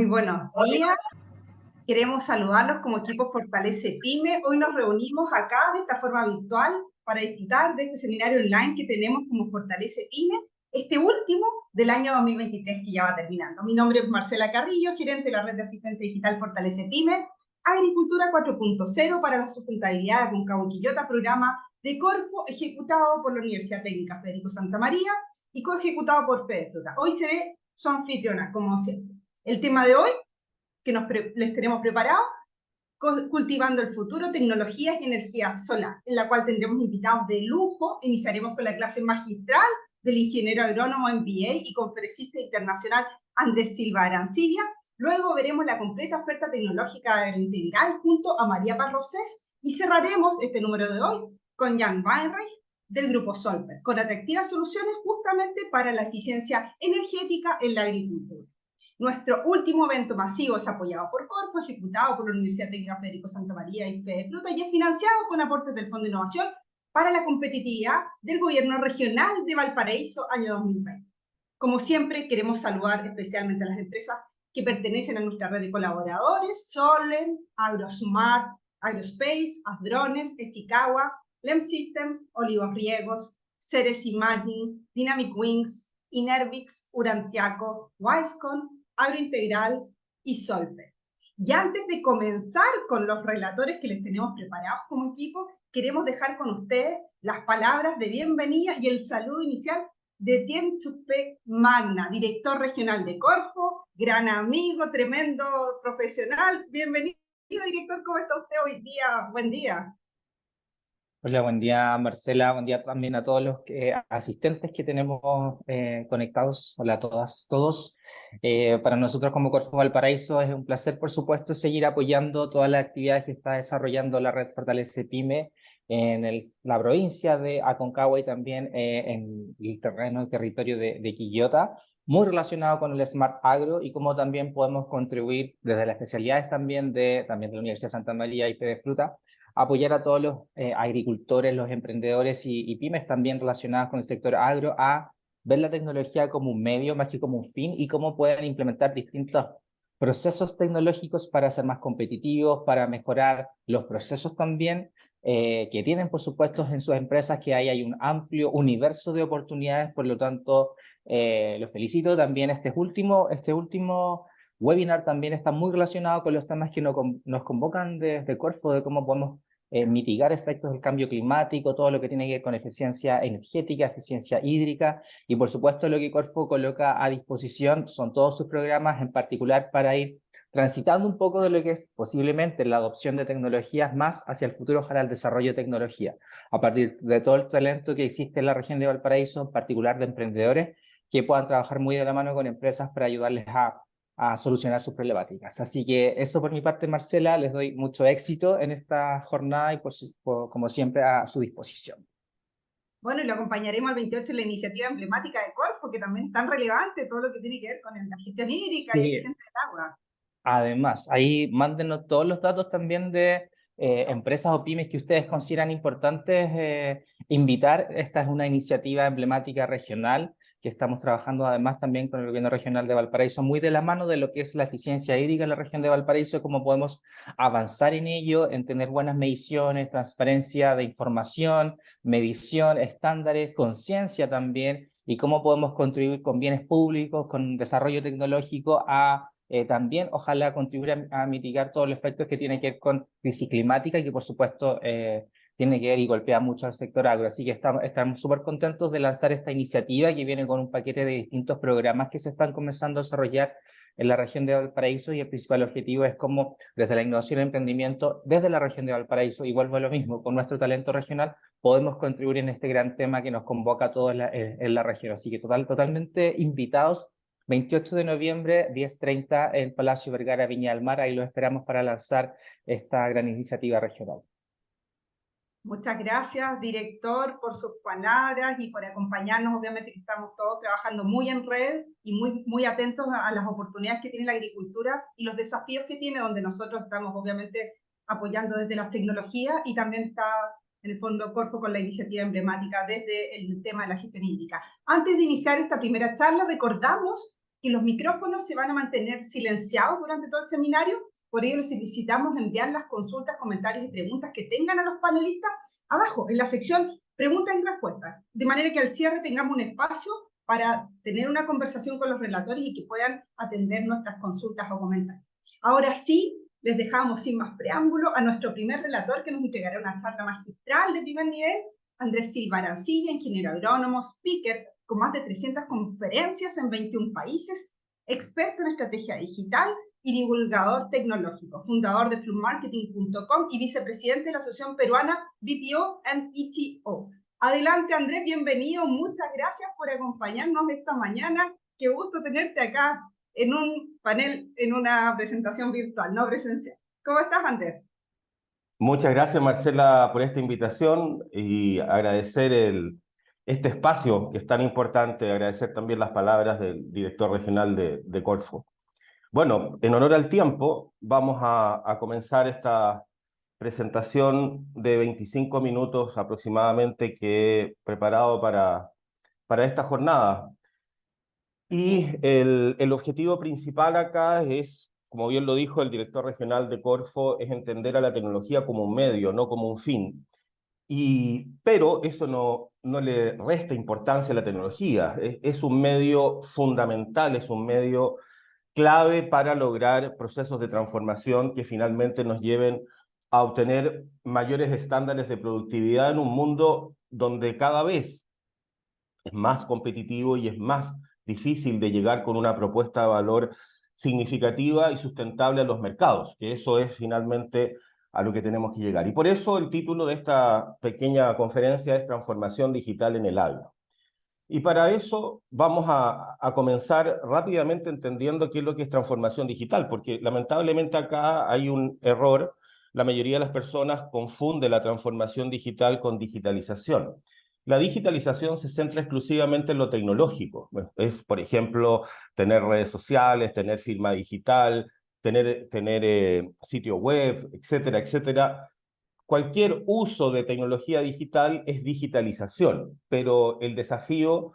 Muy buenos días. Queremos saludarlos como equipo Fortalece Pyme. Hoy nos reunimos acá de esta forma virtual para disfrutar de este seminario online que tenemos como Fortalece Pyme, este último del año 2023 que ya va terminando. Mi nombre es Marcela Carrillo, gerente de la red de asistencia digital Fortalece Pyme, Agricultura 4.0 para la sustentabilidad de Aconcagua y Quillota, programa de Corfo ejecutado por la Universidad Técnica Federico Santa María y coejecutado por FEDEFruta. Hoy seré su anfitriona, como siempre. El tema de hoy que les tenemos preparado, cultivando el futuro, tecnologías y energía solar, en la cual tendremos invitados de lujo. Iniciaremos con la clase magistral del ingeniero agrónomo MBA y conferencista internacional Andrés Silva Arancibia. Luego veremos la completa oferta tecnológica agrointegral junto a María Parrocés y cerraremos este número de hoy con Jan Weinreich del grupo Solper, con atractivas soluciones justamente para la eficiencia energética en la agricultura. Nuestro último evento masivo es apoyado por Corfo, ejecutado por la Universidad Técnica Federico Santa María y FEDEFruta, y es financiado con aportes del Fondo de Innovación para la Competitividad del Gobierno Regional de Valparaíso, año 2020. Como siempre, queremos saludar especialmente a las empresas que pertenecen a nuestra red de colaboradores: Solen, AgroSmart, Agrospace, Asdrones, Eficawa, Lemsystem, Olivos Riegos, Ceres Imaging, Dynamic Wings, Inervix, Urantiaco, Wisecon, Agrointegral y Solper. Y antes de comenzar con los relatores que les tenemos preparados como equipo, queremos dejar con ustedes las palabras de bienvenida y el saludo inicial de Tien Chupé Magna, director regional de Corfo, gran amigo, tremendo profesional. Bienvenido, director, ¿cómo está usted hoy día? Buen día. Hola, buen día Marcela, buen día también a todos los asistentes que tenemos conectados. Hola a todas, todos. Para nosotros como Corfo Valparaíso es un placer, por supuesto, seguir apoyando todas las actividades que está desarrollando la red Fortalece Pyme en la provincia de Aconcagua y también en el territorio de Quillota, muy relacionado con el Smart Agro y cómo también podemos contribuir desde las especialidades también de la Universidad Santa María y FEDEFruta, apoyar a todos los agricultores, los emprendedores y pymes también relacionadas con el sector agro a ver la tecnología como un medio más que como un fin y cómo pueden implementar distintos procesos tecnológicos para ser más competitivos, para mejorar los procesos también que tienen, por supuesto, en sus empresas, que hay un amplio universo de oportunidades. Por lo tanto, los felicito también. Este último webinar también está muy relacionado con los temas que nos convocan desde Corfo, de cómo podemos mitigar efectos del cambio climático, todo lo que tiene que ver con eficiencia energética, eficiencia hídrica, y por supuesto lo que Corfo coloca a disposición son todos sus programas, en particular para ir transitando un poco de lo que es posiblemente la adopción de tecnologías más hacia el futuro, ojalá el desarrollo de tecnología, a partir de todo el talento que existe en la región de Valparaíso, en particular de emprendedores, que puedan trabajar muy de la mano con empresas para ayudarles a solucionar sus problemáticas. Así que eso por mi parte, Marcela, les doy mucho éxito en esta jornada y como siempre a su disposición. Bueno, y lo acompañaremos al 28 en la iniciativa emblemática de Corfo, que también es tan relevante, todo lo que tiene que ver con la gestión hídrica y Sí, eficiente del agua. además, ahí mándenos todos los datos también de empresas o pymes que ustedes consideran importantes invitar. Esta es una iniciativa emblemática regional que estamos trabajando además también con el gobierno regional de Valparaíso, muy de la mano de lo que es la eficiencia hídrica en la región de Valparaíso, cómo podemos avanzar en ello, en tener buenas mediciones, transparencia de información, medición, estándares, conciencia también, y cómo podemos contribuir con bienes públicos, con desarrollo tecnológico a también ojalá contribuir a mitigar todos los efectos que tienen que ver con crisis climática y que por supuesto tiene que ver y golpea mucho al sector agro. Así que estamos súper contentos de lanzar esta iniciativa que viene con un paquete de distintos programas que se están comenzando a desarrollar en la región de Valparaíso, y el principal objetivo es cómo desde la innovación y el emprendimiento desde la región de Valparaíso, y vuelvo a lo mismo, con nuestro talento regional podemos contribuir en este gran tema que nos convoca a todos en la región. Así que totalmente invitados. 28 de noviembre, 10:30, en Palacio Vergara, Viña del Mar. Ahí lo esperamos para lanzar esta gran iniciativa regional. Muchas gracias, director, por sus palabras y por acompañarnos. Obviamente que estamos todos trabajando muy en red y muy atentos a las oportunidades que tiene la agricultura y los desafíos que tiene, donde nosotros estamos obviamente apoyando desde las tecnologías, y también está en el fondo Corfo con la iniciativa emblemática desde el tema de la gestión hídrica. Antes de iniciar esta primera charla, recordamos que los micrófonos se van a mantener silenciados durante todo el seminario. Por ello, les solicitamos enviar las consultas, comentarios y preguntas que tengan a los panelistas abajo, en la sección preguntas y respuestas, de manera que al cierre tengamos un espacio para tener una conversación con los relatores y que puedan atender nuestras consultas o comentarios. Ahora sí, les dejamos sin más preámbulo a nuestro primer relator que nos entregará una charla magistral de primer nivel, Andrés Silva Arancilla, ingeniero agrónomo, speaker con más de 300 conferencias en 21 países, experto en estrategia digital y divulgador tecnológico, fundador de flowmarketing.com y vicepresidente de la Asociación Peruana BPO and ETO. Adelante, Andrés, bienvenido. Muchas gracias por acompañarnos esta mañana. Qué gusto tenerte acá en un panel, en una presentación virtual, no presencial. ¿Cómo estás, Andrés? Muchas gracias, Marcela, por esta invitación y agradecer este espacio que es tan importante, agradecer también las palabras del director regional de Corfo. Bueno, en honor al tiempo, vamos a comenzar esta presentación de 25 minutos aproximadamente que he preparado para esta jornada. Y el objetivo principal acá es, como bien lo dijo el director regional de Corfo, es entender a la tecnología como un medio, no como un fin. Pero eso no le resta importancia a la tecnología. Es un medio fundamental, es un medio clave para lograr procesos de transformación que finalmente nos lleven a obtener mayores estándares de productividad en un mundo donde cada vez es más competitivo y es más difícil de llegar con una propuesta de valor significativa y sustentable a los mercados, que eso es finalmente a lo que tenemos que llegar. Y por eso el título de esta pequeña conferencia es Transformación Digital en el Agro. Y para eso vamos a comenzar rápidamente entendiendo qué es lo que es transformación digital, porque lamentablemente acá hay un error. La mayoría de las personas confunde la transformación digital con digitalización. La digitalización se centra exclusivamente en lo tecnológico. Es, por ejemplo, tener redes sociales, tener firma digital, tener sitio web, etcétera, etcétera. Cualquier uso de tecnología digital es digitalización, pero el desafío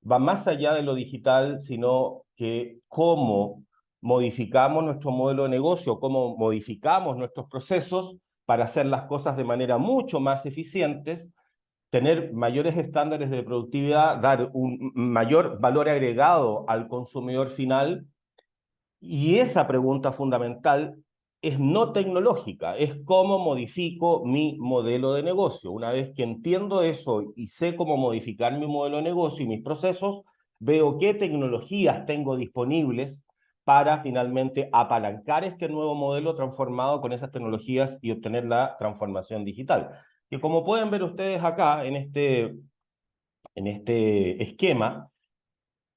va más allá de lo digital, sino que cómo modificamos nuestro modelo de negocio, cómo modificamos nuestros procesos para hacer las cosas de manera mucho más eficientes, tener mayores estándares de productividad, dar un mayor valor agregado al consumidor final. Y esa pregunta fundamental es no tecnológica, es cómo modifico mi modelo de negocio. Una vez que entiendo eso y sé cómo modificar mi modelo de negocio y mis procesos, veo qué tecnologías tengo disponibles para finalmente apalancar este nuevo modelo transformado con esas tecnologías y obtener la transformación digital. Que como pueden ver ustedes acá en este esquema,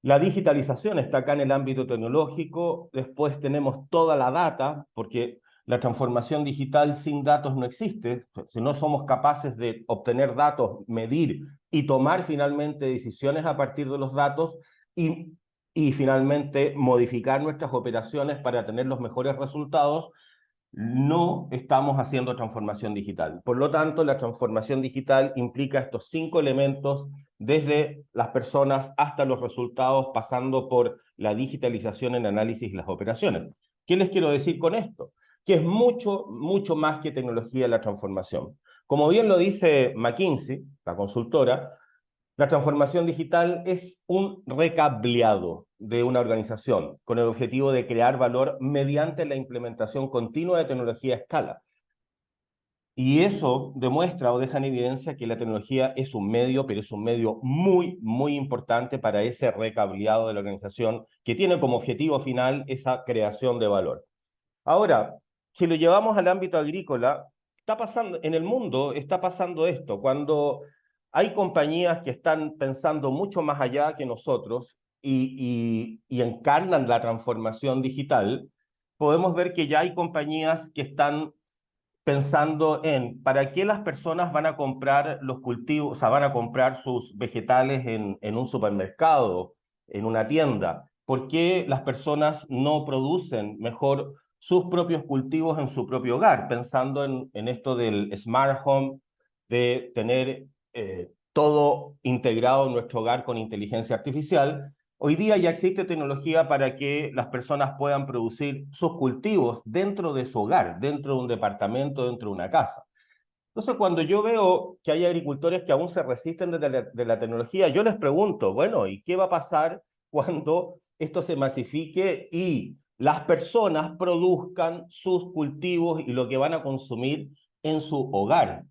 la digitalización está acá en el ámbito tecnológico, después tenemos toda la data, porque la transformación digital sin datos no existe. Si no somos capaces de obtener datos, medir y tomar finalmente decisiones a partir de los datos y finalmente modificar nuestras operaciones para tener los mejores resultados, no estamos haciendo transformación digital. Por lo tanto, la transformación digital implica estos 5 elementos, desde las personas hasta los resultados, pasando por la digitalización en análisis y las operaciones. ¿Qué les quiero decir con esto? Que es mucho, mucho más que tecnología la transformación. Como bien lo dice McKinsey, la consultora, la transformación digital es un recableado de una organización con el objetivo de crear valor mediante la implementación continua de tecnología a escala. Y eso demuestra o deja en evidencia que la tecnología es un medio, pero es un medio muy, muy importante para ese recableado de la organización que tiene como objetivo final esa creación de valor. Ahora, si lo llevamos al ámbito agrícola, está pasando, en el mundo está pasando esto, cuando hay compañías que están pensando mucho más allá que nosotros y encarnan la transformación digital, podemos ver que ya hay compañías que están pensando en para qué las personas van a comprar los cultivos, o sea, van a comprar sus vegetales en un supermercado, en una tienda. ¿Por qué las personas no producen mejor sus propios cultivos en su propio hogar? Pensando en esto del smart home, de tener todo integrado en nuestro hogar con inteligencia artificial. Hoy día ya existe tecnología para que las personas puedan producir sus cultivos dentro de su hogar, dentro de un departamento, dentro de una casa. Entonces, cuando yo veo que hay agricultores que aún se resisten de la tecnología, yo les pregunto, bueno, ¿y qué va a pasar cuando esto se masifique y las personas produzcan sus cultivos y lo que van a consumir en su hogar?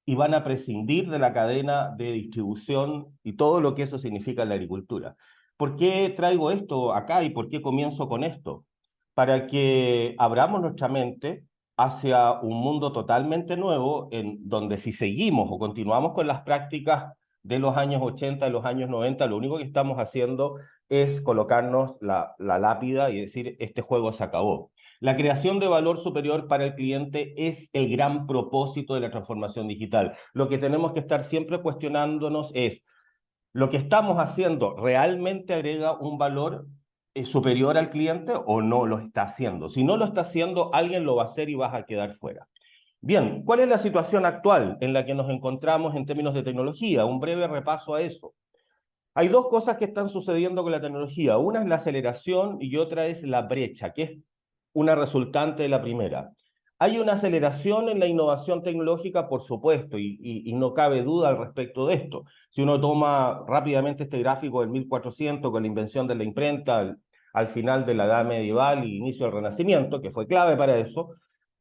Y van a prescindir de la cadena de distribución y todo lo que eso significa en la agricultura. ¿Por qué traigo esto acá y por qué comienzo con esto? Para que abramos nuestra mente hacia un mundo totalmente nuevo, en donde si seguimos o continuamos con las prácticas de los años 80, de los años 90, lo único que estamos haciendo es colocarnos la lápida y decir, este juego se acabó. La creación de valor superior para el cliente es el gran propósito de la transformación digital. Lo que tenemos que estar siempre cuestionándonos es, ¿lo que estamos haciendo realmente agrega un valor superior al cliente o no lo está haciendo? Si no lo está haciendo, alguien lo va a hacer y vas a quedar fuera. Bien, ¿cuál es la situación actual en la que nos encontramos en términos de tecnología? Un breve repaso a eso. Hay dos cosas que están sucediendo con la tecnología. Una es la aceleración y otra es la brecha, que es una resultante de la primera. Hay una aceleración en la innovación tecnológica, por supuesto, y no cabe duda al respecto de esto. Si uno toma rápidamente este gráfico del 1400 con la invención de la imprenta al final de la Edad Medieval y inicio del Renacimiento, que fue clave para eso,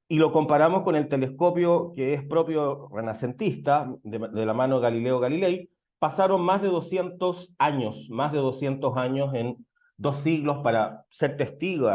y lo comparamos con el telescopio que es propio renacentista, de la mano de Galileo Galilei, pasaron más de 200 años en 2 siglos para ser testigo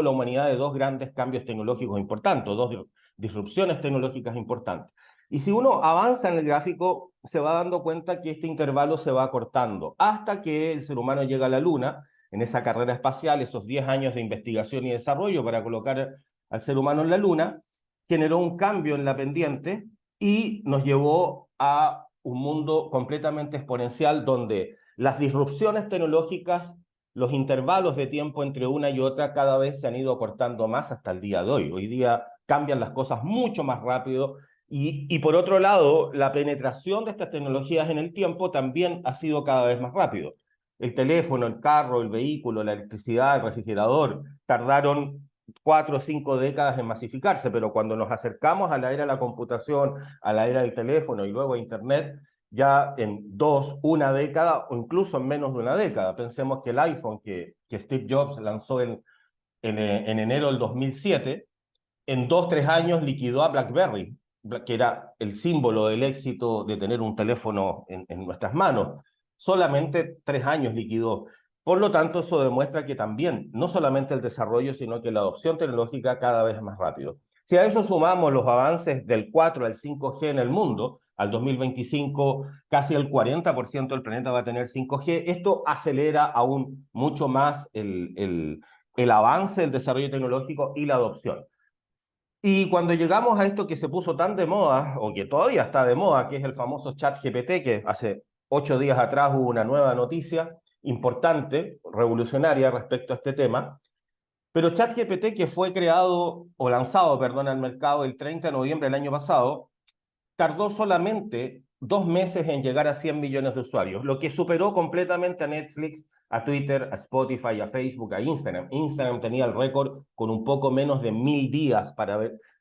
la humanidad de dos grandes cambios tecnológicos importantes, dos disrupciones tecnológicas importantes. Y si uno avanza en el gráfico, se va dando cuenta que este intervalo se va acortando hasta que el ser humano llega a la Luna, en esa carrera espacial, esos 10 años de investigación y desarrollo para colocar al ser humano en la Luna, generó un cambio en la pendiente y nos llevó a un mundo completamente exponencial donde las disrupciones tecnológicas, los intervalos de tiempo entre una y otra cada vez se han ido acortando más hasta el día de hoy. Hoy día cambian las cosas mucho más rápido y por otro lado, la penetración de estas tecnologías en el tiempo también ha sido cada vez más rápido. El teléfono, el carro, el vehículo, la electricidad, el refrigerador, tardaron 4 o 5 décadas en masificarse, pero cuando nos acercamos a la era de la computación, a la era del teléfono y luego a Internet, ya en 1 década o incluso en menos de 1 década. Pensemos que el iPhone que Steve Jobs lanzó en enero del 2007, en 2 o 3 años liquidó a BlackBerry, que era el símbolo del éxito de tener un teléfono en nuestras manos. Solamente 3 años liquidó. Por lo tanto, eso demuestra que también, no solamente el desarrollo, sino que la adopción tecnológica cada vez es más rápido. Si a eso sumamos los avances del 4 al 5G en el mundo, al 2025 casi el 40% del planeta va a tener 5G, esto acelera aún mucho más el avance, el desarrollo tecnológico y la adopción. Y cuando llegamos a esto que se puso tan de moda, o que todavía está de moda, que es el famoso ChatGPT, que hace 8 días atrás hubo una nueva noticia importante, revolucionaria respecto a este tema, pero ChatGPT, que fue creado, o lanzado, perdón, al mercado el 30 de noviembre del año pasado, tardó solamente 2 meses en llegar a 100 millones de usuarios, lo que superó completamente a Netflix, a Twitter, a Spotify, a Facebook, a Instagram. Instagram tenía el récord con un poco menos de 1000 días para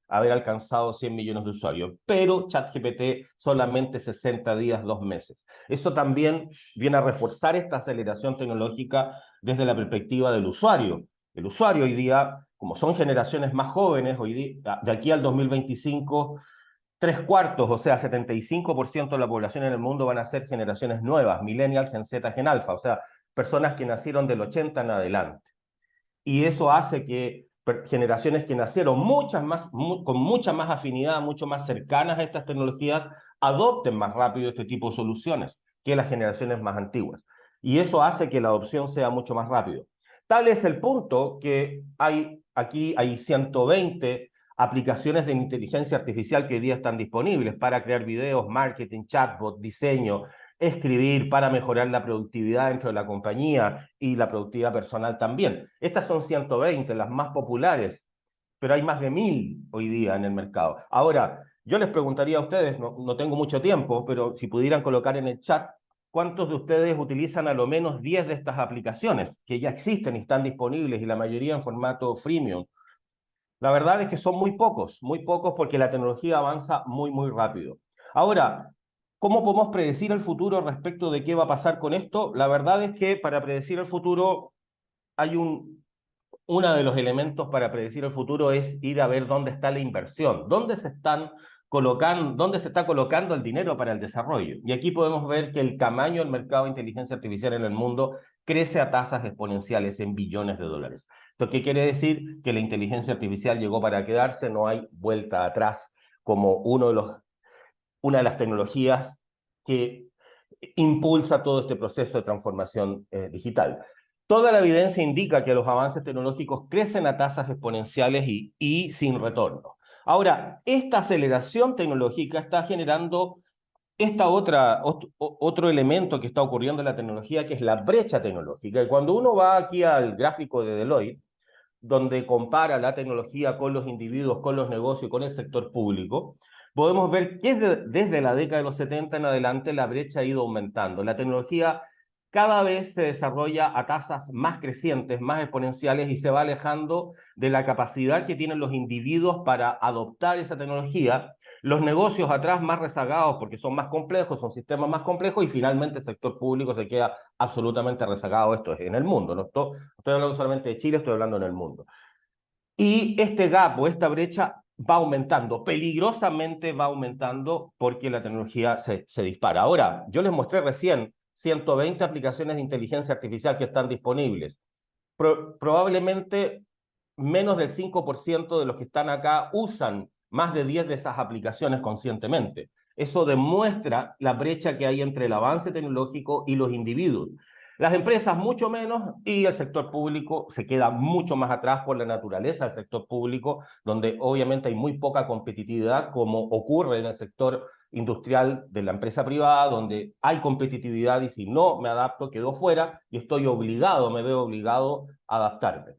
haber alcanzado 100 millones de usuarios, pero ChatGPT solamente 60 días, 2 meses. Eso también viene a reforzar esta aceleración tecnológica desde la perspectiva del usuario. El usuario hoy día, como son generaciones más jóvenes, hoy día, de aquí al 2025, 3/4, o sea, 75% de la población en el mundo van a ser generaciones nuevas, millennial, Gen Z, Gen Alpha, o sea, personas que nacieron del 80 en adelante. Y eso hace que generaciones que nacieron con mucha más afinidad, mucho más cercanas a estas tecnologías, adopten más rápido este tipo de soluciones que las generaciones más antiguas. Y eso hace que la adopción sea mucho más rápido. Tal es el punto que aquí hay 120 aplicaciones de inteligencia artificial que hoy día están disponibles para crear videos, marketing, chatbot, diseño, escribir para mejorar la productividad dentro de la compañía y la productividad personal también. Estas son 120, las más populares, pero hay más de 1000 hoy día en el mercado. Ahora, yo les preguntaría a ustedes, no tengo mucho tiempo, pero si pudieran colocar en el chat, ¿cuántos de ustedes utilizan a lo menos 10 de estas aplicaciones que ya existen y están disponibles y la mayoría en formato freemium? La verdad es que son muy pocos porque la tecnología avanza muy, muy rápido. Ahora, ¿cómo podemos predecir el futuro respecto de qué va a pasar con esto? La verdad es que para predecir el futuro hay uno de los elementos para predecir el futuro es ir a ver dónde está la inversión, dónde se está colocando el dinero para el desarrollo. Y aquí podemos ver que el tamaño del mercado de inteligencia artificial en el mundo crece a tasas exponenciales en billones de dólares. ¿Esto qué quiere decir? Que la inteligencia artificial llegó para quedarse, no hay vuelta atrás como una de las tecnologías que impulsa todo este proceso de transformación digital. Toda la evidencia indica que los avances tecnológicos crecen a tasas exponenciales y sin retorno. Ahora, esta aceleración tecnológica está generando otro elemento que está ocurriendo en la tecnología, que es la brecha tecnológica. Y cuando uno va aquí al gráfico de Deloitte, donde compara la tecnología con los individuos, con los negocios, con el sector público, podemos ver que desde la década de los 70 en adelante la brecha ha ido aumentando. La tecnología cada vez se desarrolla a tasas más crecientes, más exponenciales y se va alejando de la capacidad que tienen los individuos para adoptar esa tecnología. Los negocios atrás más rezagados porque son más complejos, son sistemas más complejos y finalmente el sector público se queda absolutamente rezagado. Esto es en el mundo, no estoy hablando solamente de Chile, estoy hablando en el mundo. Y este gap o esta brecha va aumentando, peligrosamente va aumentando porque la tecnología se dispara. Ahora, yo les mostré recién 120 aplicaciones de inteligencia artificial que están disponibles. Probablemente menos del 5% de los que están acá usan más de 10 de esas aplicaciones conscientemente. Eso demuestra la brecha que hay entre el avance tecnológico y los individuos. Las empresas mucho menos y el sector público se queda mucho más atrás por la naturaleza del sector público, donde obviamente hay muy poca competitividad, como ocurre en el sector industrial de la empresa privada, donde hay competitividad y si no me adapto quedo fuera y estoy obligado, me veo obligado a adaptarme.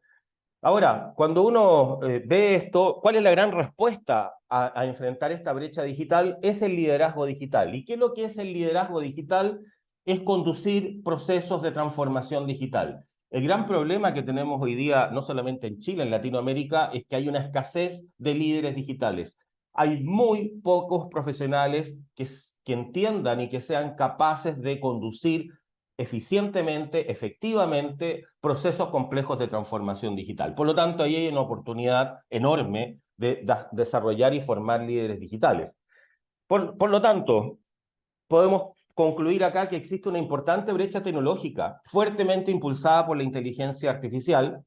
Ahora, cuando uno ve esto, ¿cuál es la gran respuesta a enfrentar esta brecha digital? Es el liderazgo digital. ¿Y qué es lo que es el liderazgo digital? Es conducir procesos de transformación digital. El gran problema que tenemos hoy día, no solamente en Chile, en Latinoamérica, es que hay una escasez de líderes digitales. Hay muy pocos profesionales que entiendan y que sean capaces de conducir eficientemente, efectivamente, procesos complejos de transformación digital. Por lo tanto, ahí hay una oportunidad enorme de desarrollar y formar líderes digitales. Por lo tanto, podemos concluir acá que existe una importante brecha tecnológica fuertemente impulsada por la inteligencia artificial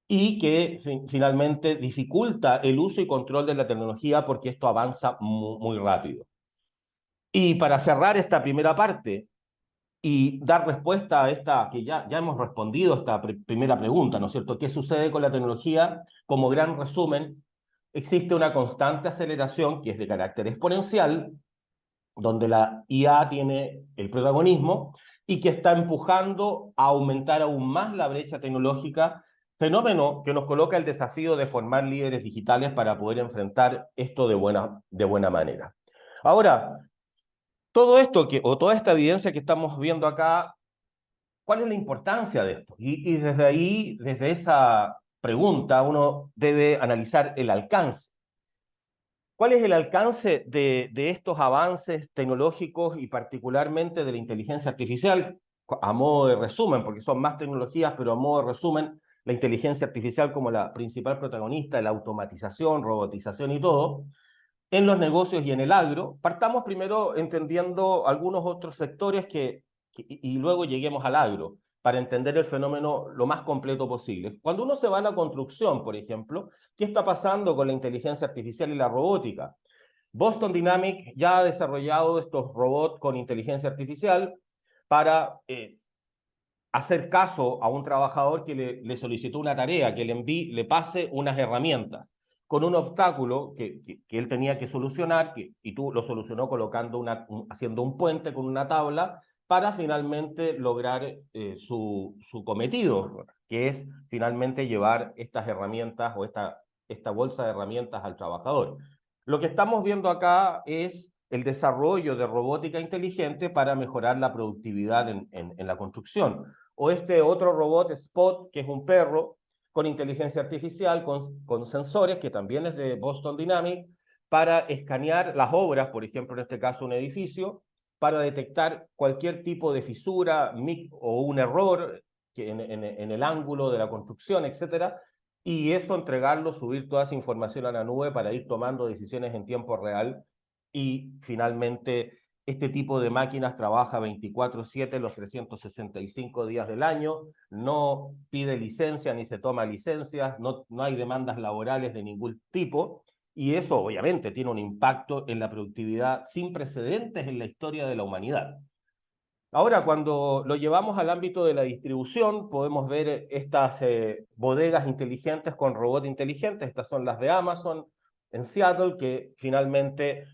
y que finalmente dificulta el uso y control de la tecnología porque esto avanza muy, muy rápido. Y para cerrar esta primera parte, y dar respuesta a esta, que ya hemos respondido a esta primera pregunta, ¿no es cierto? ¿Qué sucede con la tecnología? Como gran resumen, existe una constante aceleración que es de carácter exponencial, donde la IA tiene el protagonismo y que está empujando a aumentar aún más la brecha tecnológica, fenómeno que nos coloca el desafío de formar líderes digitales para poder enfrentar esto de buena manera. Ahora, todo esto o toda esta evidencia que estamos viendo acá, ¿cuál es la importancia de esto? Y desde ahí, desde esa pregunta, uno debe analizar el alcance. ¿Cuál es el alcance de estos avances tecnológicos y particularmente de la inteligencia artificial? A modo de resumen, porque son más tecnologías, pero a modo de resumen, la inteligencia artificial como la principal protagonista de la automatización, robotización y todo, en los negocios y en el agro. Partamos primero entendiendo algunos otros sectores y luego lleguemos al agro para entender el fenómeno lo más completo posible. Cuando uno se va a la construcción, por ejemplo, ¿qué está pasando con la inteligencia artificial y la robótica? Boston Dynamics ya ha desarrollado estos robots con inteligencia artificial para hacer caso a un trabajador que le solicitó una tarea, que le pase unas herramientas con un obstáculo que él tenía que solucionar, y tú lo solucionó colocando haciendo un puente con una tabla para finalmente lograr su cometido, que es finalmente llevar estas herramientas o esta bolsa de herramientas al trabajador. Lo que estamos viendo acá es el desarrollo de robótica inteligente para mejorar la productividad en la construcción. O este otro robot, Spot, que es un perro con inteligencia artificial, con sensores, que también es de Boston Dynamics, para escanear las obras, por ejemplo, en este caso un edificio, para detectar cualquier tipo de fisura o un error en el ángulo de la construcción, etcétera, y eso entregarlo, subir toda esa información a la nube para ir tomando decisiones en tiempo real. Y finalmente, este tipo de máquinas trabaja 24/7 los 365 días del año, no pide licencia ni se toma licencias, no hay demandas laborales de ningún tipo, y eso obviamente tiene un impacto en la productividad sin precedentes en la historia de la humanidad. Ahora, cuando lo llevamos al ámbito de la distribución, podemos ver estas bodegas inteligentes con robots inteligentes. Estas son las de Amazon en Seattle, que finalmente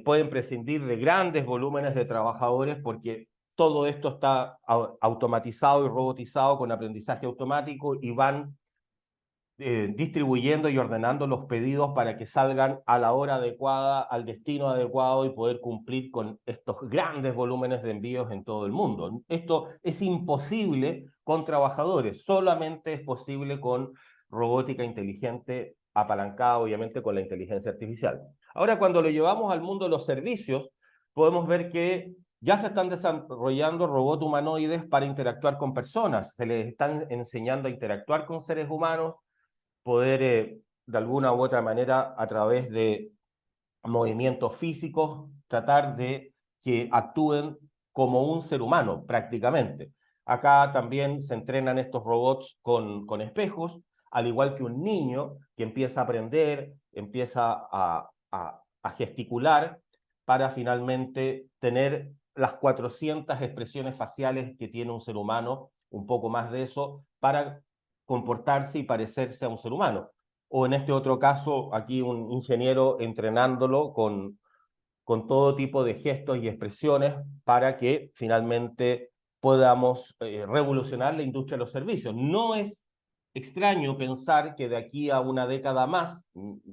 pueden prescindir de grandes volúmenes de trabajadores porque todo esto está automatizado y robotizado con aprendizaje automático y van distribuyendo y ordenando los pedidos para que salgan a la hora adecuada, al destino adecuado y poder cumplir con estos grandes volúmenes de envíos en todo el mundo. Esto es imposible con trabajadores, solamente es posible con robótica inteligente apalancada obviamente con la inteligencia artificial. Ahora, cuando lo llevamos al mundo de los servicios, podemos ver que ya se están desarrollando robots humanoides para interactuar con personas, se les están enseñando a interactuar con seres humanos, poder de alguna u otra manera a través de movimientos físicos tratar de que actúen como un ser humano prácticamente. Acá también se entrenan estos robots con espejos, al igual que un niño que empieza a aprender, empieza a gesticular para finalmente tener las 400 expresiones faciales que tiene un ser humano, un poco más de eso, para comportarse y parecerse a un ser humano. O en este otro caso, aquí un ingeniero entrenándolo con todo tipo de gestos y expresiones para que finalmente podamos revolucionar la industria de los servicios. No es extraño pensar que de aquí a una década más,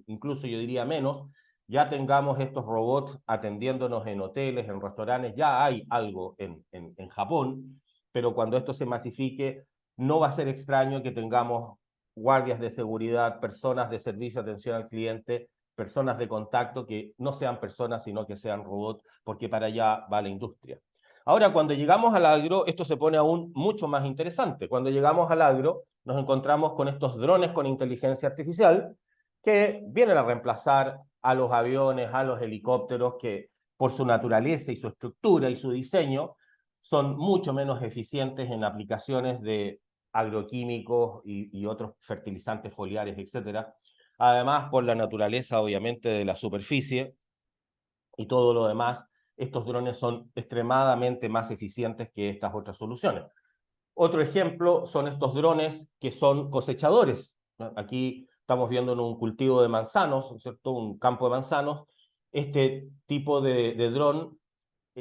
incluso yo diría menos, ya tengamos estos robots atendiéndonos en hoteles, en restaurantes, ya hay algo en Japón, pero cuando esto se masifique, no va a ser extraño que tengamos guardias de seguridad, personas de servicio de atención al cliente, personas de contacto que no sean personas, sino que sean robots, porque para allá va la industria. Ahora, cuando llegamos al agro, esto se pone aún mucho más interesante. Cuando llegamos al agro, nos encontramos con estos drones con inteligencia artificial que vienen a reemplazar a los aviones, a los helicópteros, que por su naturaleza y su estructura y su diseño son mucho menos eficientes en aplicaciones de agroquímicos y otros fertilizantes foliares, etcétera. Además, por la naturaleza, obviamente, de la superficie y todo lo demás, estos drones son extremadamente más eficientes que estas otras soluciones. Otro ejemplo son estos drones que son cosechadores. Aquí estamos viendo en un cultivo de manzanos, ¿cierto? Un campo de manzanos. Este tipo de dron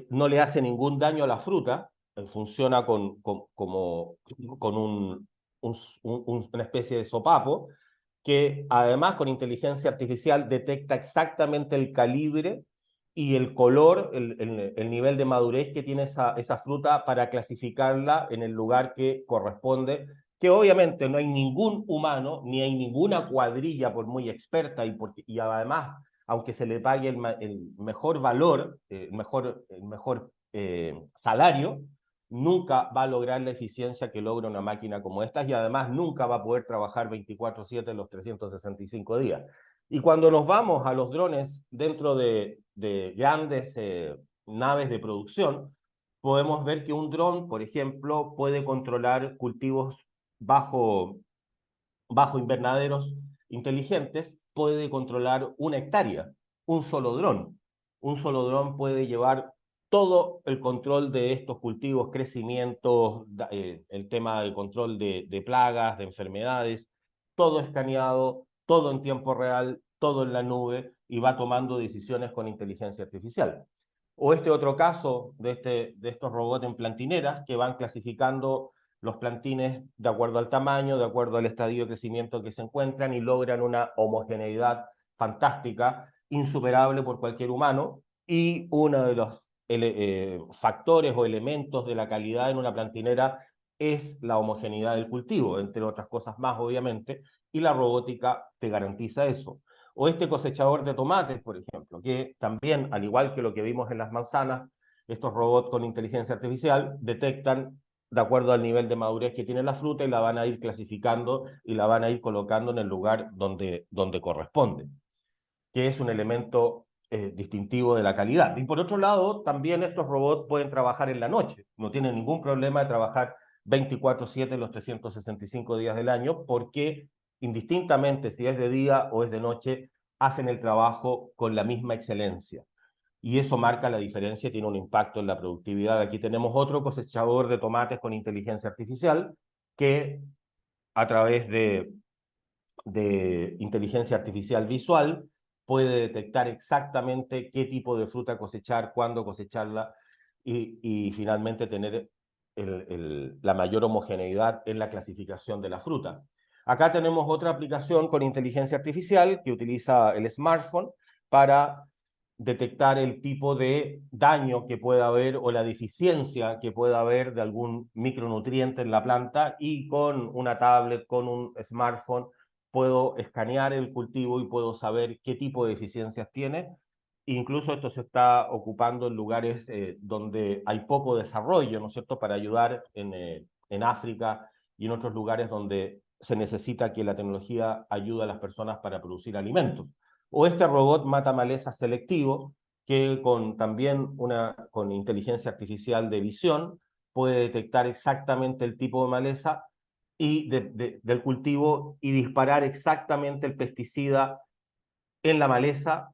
no le hace ningún daño a la fruta, funciona como con una especie de sopapo, que además con inteligencia artificial detecta exactamente el calibre y el color, el nivel de madurez que tiene esa fruta para clasificarla en el lugar que corresponde, que obviamente no hay ningún humano, ni hay ninguna cuadrilla por muy experta y además, aunque se le pague el mejor valor, el mejor salario, nunca va a lograr la eficiencia que logra una máquina como esta y además nunca va a poder trabajar 24/7 los 365 días. Y cuando nos vamos a los drones dentro de grandes naves de producción, podemos ver que un dron, por ejemplo, puede controlar cultivos bajo invernaderos inteligentes, puede controlar 1 hectárea, un solo dron. Un solo dron puede llevar todo el control de estos cultivos, crecimientos, el tema del control de plagas, de enfermedades, todo escaneado, todo en tiempo real, todo en la nube y va tomando decisiones con inteligencia artificial. O este otro caso de estos robots en plantineras que van clasificando los plantines de acuerdo al tamaño, de acuerdo al estadio de crecimiento que se encuentran y logran una homogeneidad fantástica insuperable por cualquier humano, y uno de los factores o elementos de la calidad en una plantinera es la homogeneidad del cultivo, entre otras cosas más, obviamente, y la robótica te garantiza eso. O este cosechador de tomates, por ejemplo, que también, al igual que lo que vimos en las manzanas, estos robots con inteligencia artificial detectan de acuerdo al nivel de madurez que tiene la fruta y la van a ir clasificando y la van a ir colocando en el lugar donde corresponde, que es un elemento distintivo de la calidad. Y por otro lado, también estos robots pueden trabajar en la noche, no tienen ningún problema de trabajar 24/7 los 365 días del año, porque indistintamente si es de día o es de noche, hacen el trabajo con la misma excelencia. Y eso marca la diferencia y tiene un impacto en la productividad. Aquí tenemos otro cosechador de tomates con inteligencia artificial que a través de inteligencia artificial visual puede detectar exactamente qué tipo de fruta cosechar, cuándo cosecharla y finalmente tener la mayor homogeneidad en la clasificación de la fruta. Acá tenemos otra aplicación con inteligencia artificial que utiliza el smartphone para detectar el tipo de daño que pueda haber o la deficiencia que pueda haber de algún micronutriente en la planta, y con una tablet, con un smartphone, puedo escanear el cultivo y puedo saber qué tipo de deficiencias tiene. Incluso esto se está ocupando en lugares donde hay poco desarrollo, ¿no es cierto?, para ayudar en África y en otros lugares donde se necesita que la tecnología ayude a las personas para producir alimentos. O este robot mata malezas selectivo, que con inteligencia artificial de visión puede detectar exactamente el tipo de maleza y del cultivo y disparar exactamente el pesticida en la maleza,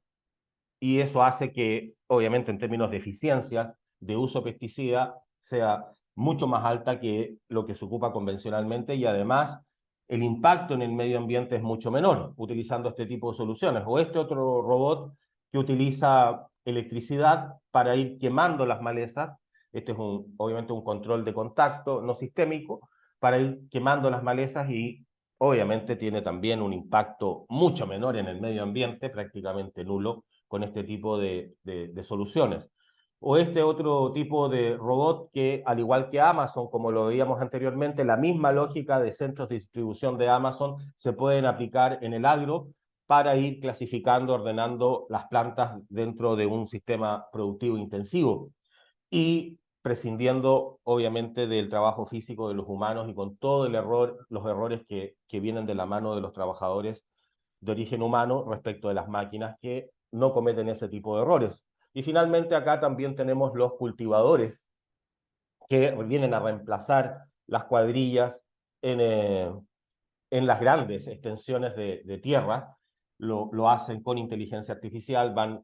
y eso hace que, obviamente, en términos de eficiencias de uso de pesticida, sea mucho más alta que lo que se ocupa convencionalmente, y además el impacto en el medio ambiente es mucho menor utilizando este tipo de soluciones. O este otro robot que utiliza electricidad para ir quemando las malezas. Este es obviamente un control de contacto no sistémico para ir quemando las malezas, y obviamente tiene también un impacto mucho menor en el medio ambiente, prácticamente nulo, con este tipo de soluciones. O este otro tipo de robot que, al igual que Amazon, como lo veíamos anteriormente, la misma lógica de centros de distribución de Amazon se pueden aplicar en el agro para ir clasificando, ordenando las plantas dentro de un sistema productivo intensivo y prescindiendo obviamente del trabajo físico de los humanos y con todo los errores que vienen de la mano de los trabajadores de origen humano respecto de las máquinas, que no cometen ese tipo de errores. Y finalmente acá también tenemos los cultivadores que vienen a reemplazar las cuadrillas en las grandes extensiones de tierra. Lo hacen con inteligencia artificial, van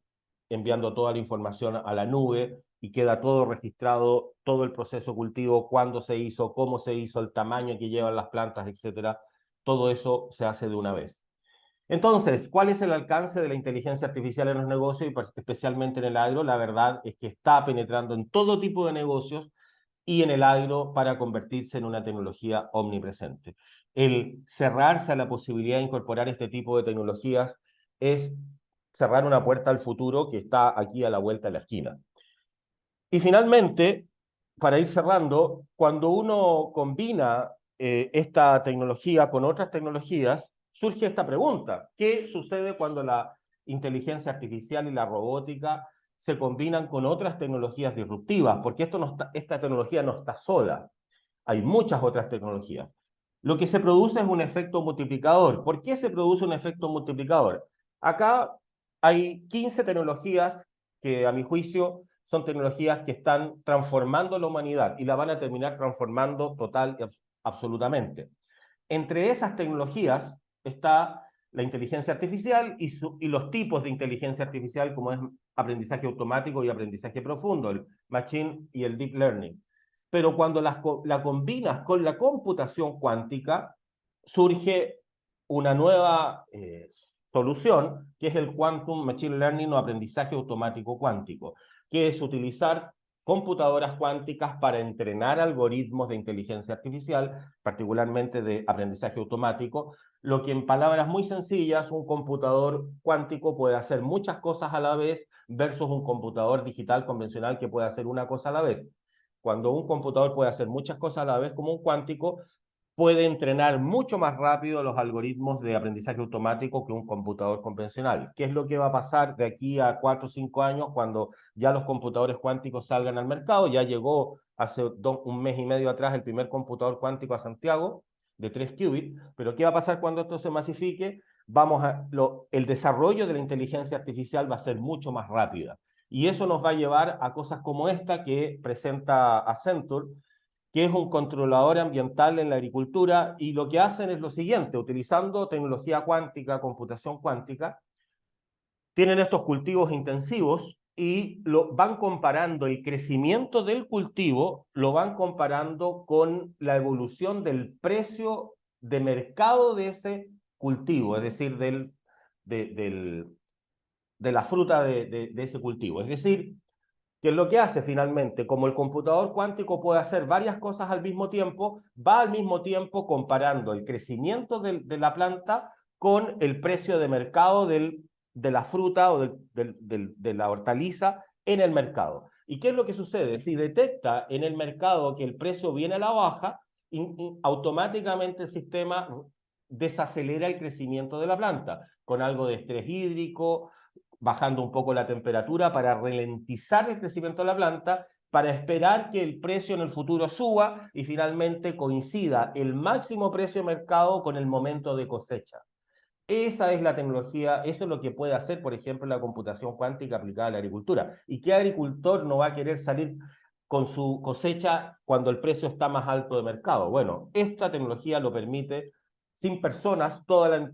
enviando toda la información a la nube y queda todo registrado, todo el proceso cultivo, cuándo se hizo, cómo se hizo, el tamaño que llevan las plantas, etcétera. Todo eso se hace de una vez. Entonces, ¿cuál es el alcance de la inteligencia artificial en los negocios y especialmente en el agro? La verdad es que está penetrando en todo tipo de negocios y en el agro para convertirse en una tecnología omnipresente. El cerrarse a la posibilidad de incorporar este tipo de tecnologías es cerrar una puerta al futuro que está aquí a la vuelta de la esquina. Y finalmente, para ir cerrando, cuando uno combina esta tecnología con otras tecnologías, surge esta pregunta: ¿qué sucede cuando la inteligencia artificial y la robótica se combinan con otras tecnologías disruptivas? Porque esta tecnología no está sola, hay muchas otras tecnologías. Lo que se produce es un efecto multiplicador. ¿Por qué se produce un efecto multiplicador? Acá hay 15 tecnologías que, a mi juicio, son tecnologías que están transformando la humanidad y la van a terminar transformando total y absolutamente. Entre esas tecnologías está la inteligencia artificial y los tipos de inteligencia artificial, como es aprendizaje automático y aprendizaje profundo, el machine y el deep learning. Pero cuando la combinas con la computación cuántica, surge una nueva solución, que es el Quantum Machine Learning o aprendizaje automático cuántico, que es utilizar computadoras cuánticas para entrenar algoritmos de inteligencia artificial, particularmente de aprendizaje automático, lo que en palabras muy sencillas, un computador cuántico puede hacer muchas cosas a la vez versus un computador digital convencional que puede hacer una cosa a la vez. Cuando un computador puede hacer muchas cosas a la vez como un cuántico, puede entrenar mucho más rápido los algoritmos de aprendizaje automático que un computador convencional. ¿Qué es lo que va a pasar de aquí a 4 o 5 años cuando ya los computadores cuánticos salgan al mercado? Ya llegó hace un mes y medio atrás el primer computador cuántico a Santiago, de 3 qubits, pero ¿qué va a pasar cuando esto se masifique? El desarrollo de la inteligencia artificial va a ser mucho más rápida. Y eso nos va a llevar a cosas como esta que presenta Accenture, que es un controlador ambiental en la agricultura, y lo que hacen es lo siguiente: utilizando tecnología cuántica, computación cuántica, tienen estos cultivos intensivos y van comparando el crecimiento del cultivo, lo van comparando con la evolución del precio de mercado de ese cultivo, es decir, de la fruta de ese cultivo. Es decir, ¿qué es lo que hace finalmente? Como el computador cuántico puede hacer varias cosas al mismo tiempo, va al mismo tiempo comparando el crecimiento de la planta con el precio de mercado de la fruta o de la hortaliza en el mercado. ¿Y qué es lo que sucede? Si detecta en el mercado que el precio viene a la baja, automáticamente el sistema desacelera el crecimiento de la planta, con algo de estrés hídrico, bajando un poco la temperatura para ralentizar el crecimiento de la planta, para esperar que el precio en el futuro suba y finalmente coincida el máximo precio de mercado con el momento de cosecha. Esa es la tecnología, eso es lo que puede hacer, por ejemplo, la computación cuántica aplicada a la agricultura. ¿Y qué agricultor no va a querer salir con su cosecha cuando el precio está más alto de mercado? Bueno, esta tecnología lo permite sin personas, toda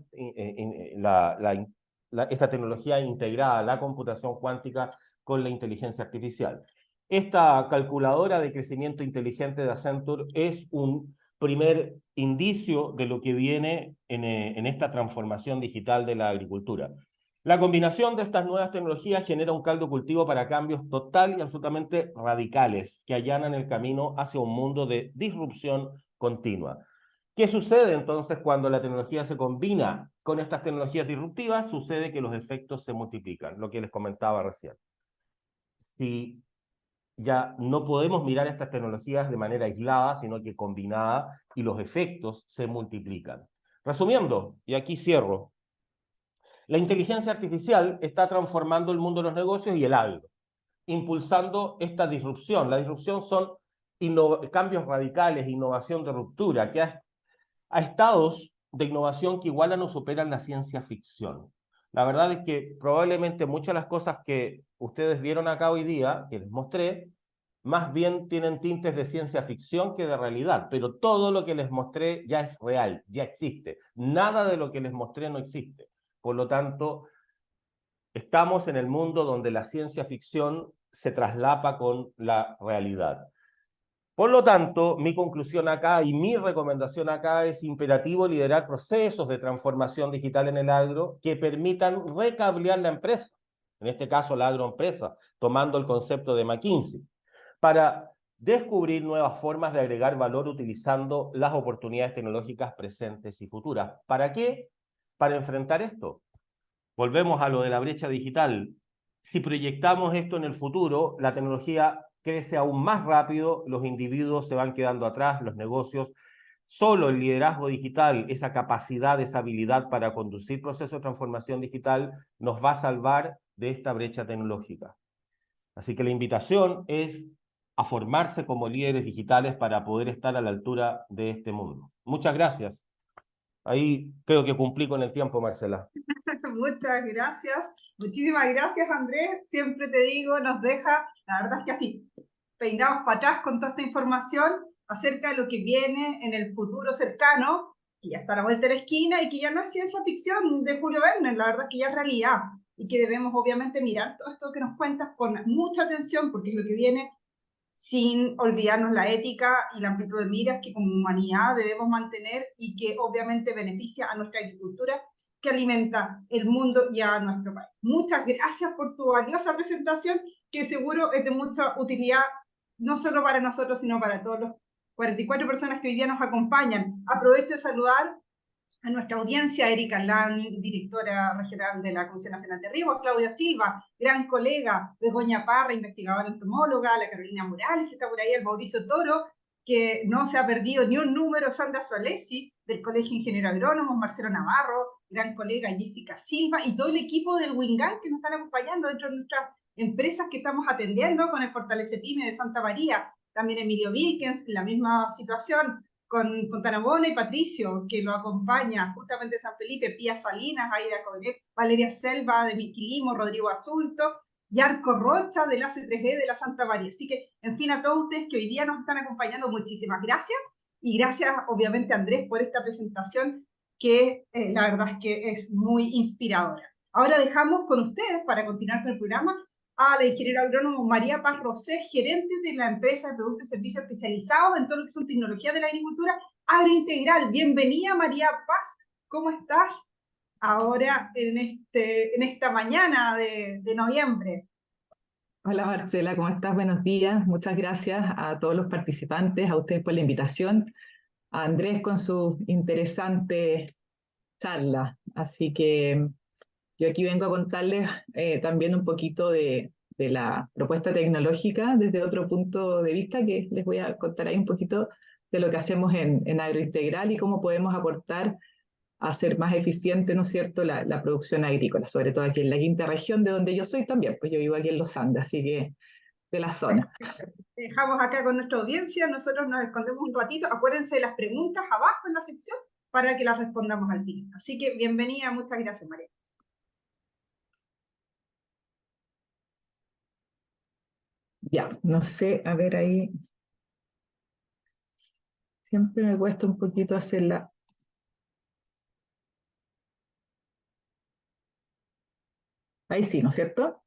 esta tecnología integrada, la computación cuántica con la inteligencia artificial. Esta calculadora de crecimiento inteligente de Accenture es un primer indicio de lo que viene en esta transformación digital de la agricultura. La combinación de estas nuevas tecnologías genera un caldo cultivo para cambios total y absolutamente radicales que allanan el camino hacia un mundo de disrupción continua. ¿Qué sucede entonces cuando la tecnología se combina con estas tecnologías disruptivas? Sucede que los efectos se multiplican, lo que les comentaba recién. Si ya no podemos mirar estas tecnologías de manera aislada, sino que combinada, y los efectos se multiplican. Resumiendo, y aquí cierro, la inteligencia artificial está transformando el mundo de los negocios y el agro, impulsando esta disrupción. La disrupción son cambios radicales, innovación de ruptura, que a estados de innovación que igualan o superan la ciencia ficción. La verdad es que probablemente muchas de las cosas que ustedes vieron acá hoy día, que les mostré, más bien tienen tintes de ciencia ficción que de realidad, pero todo lo que les mostré ya es real, ya existe. Nada de lo que les mostré no existe. Por lo tanto, estamos en el mundo donde la ciencia ficción se traslapa con la realidad. Por lo tanto, mi conclusión acá y mi recomendación acá es imperativo liderar procesos de transformación digital en el agro que permitan recablear la empresa, en este caso la agroempresa, tomando el concepto de McKinsey, para descubrir nuevas formas de agregar valor utilizando las oportunidades tecnológicas presentes y futuras. ¿Para qué? Para enfrentar esto. Volvemos a lo de la brecha digital. Si proyectamos esto en el futuro, la tecnología crece aún más rápido, los individuos se van quedando atrás, los negocios. Solo el liderazgo digital, esa capacidad, esa habilidad para conducir procesos de transformación digital, nos va a salvar de esta brecha tecnológica. Así que la invitación es a formarse como líderes digitales para poder estar a la altura de este mundo. Muchas gracias. Ahí creo que cumplí con el tiempo, Marcela. Muchas gracias. Muchísimas gracias, Andrés. Siempre te digo, nos deja, la verdad es que así, peinados para atrás con toda esta información acerca de lo que viene en el futuro cercano, que ya está a la vuelta de la esquina y que ya no es ciencia ficción de Julio Verne, la verdad es que ya es realidad y que debemos obviamente mirar todo esto que nos cuentas con mucha atención porque es lo que viene, sin olvidarnos la ética y la amplitud de miras que como humanidad debemos mantener y que obviamente beneficia a nuestra agricultura que alimenta el mundo y a nuestro país. Muchas gracias por tu valiosa presentación que seguro es de mucha utilidad no solo para nosotros, sino para todos los 44 personas que hoy día nos acompañan. Aprovecho de saludar a nuestra audiencia, Erika Lan, directora regional de la Comisión Nacional de Riesgos, Claudia Silva, gran colega, Begoña Parra, investigadora entomóloga, la Carolina Morales, que está por ahí, el Mauricio Toro, que no se ha perdido ni un número, Sandra Solesi, del Colegio Ingeniero Agrónomo, Marcelo Navarro, gran colega Jessica Silva, y todo el equipo del Wingan que nos están acompañando dentro de nuestras empresas que estamos atendiendo con el Fortalece Pyme de Santa María, también Emilio Wilkens, en la misma situación, con Tanabona y Patricio, que lo acompaña, justamente San Felipe, Pía Salinas, Aida Codet, Valeria Selva de Miquilimo, Rodrigo Asulto, y Arco Rocha del AC3E de la Santa María. Así que, en fin, a todos ustedes que hoy día nos están acompañando, muchísimas gracias. Y gracias, obviamente, Andrés, por esta presentación que la verdad es que es muy inspiradora. Ahora dejamos con ustedes, para continuar con el programa, a la ingeniera agrónoma María Paz Rosé, gerente de la empresa de productos y servicios especializados en todo lo que son tecnologías de la agricultura agrointegral. Bienvenida, María Paz, ¿cómo estás ahora en esta mañana de noviembre? Hola Marcela, ¿cómo estás? Buenos días. Muchas gracias a todos los participantes, a ustedes por la invitación, a Andrés con su interesante charla. Así que yo aquí vengo a contarles también un poquito de la propuesta tecnológica desde otro punto de vista, que les voy a contar ahí un poquito de lo que hacemos en Agrointegral y cómo podemos aportar a hacer más eficiente, ¿no es cierto?, la producción agrícola, sobre todo aquí en la quinta región de donde yo soy también, pues yo vivo aquí en Los Andes, así que de la zona. Dejamos acá con nuestra audiencia, nosotros nos escondemos un ratito, acuérdense de las preguntas abajo en la sección para que las respondamos al final. Así que bienvenida, muchas gracias, María. Ya, no sé, a ver ahí. Siempre me cuesta un poquito hacerla. Ahí sí, ¿no es cierto?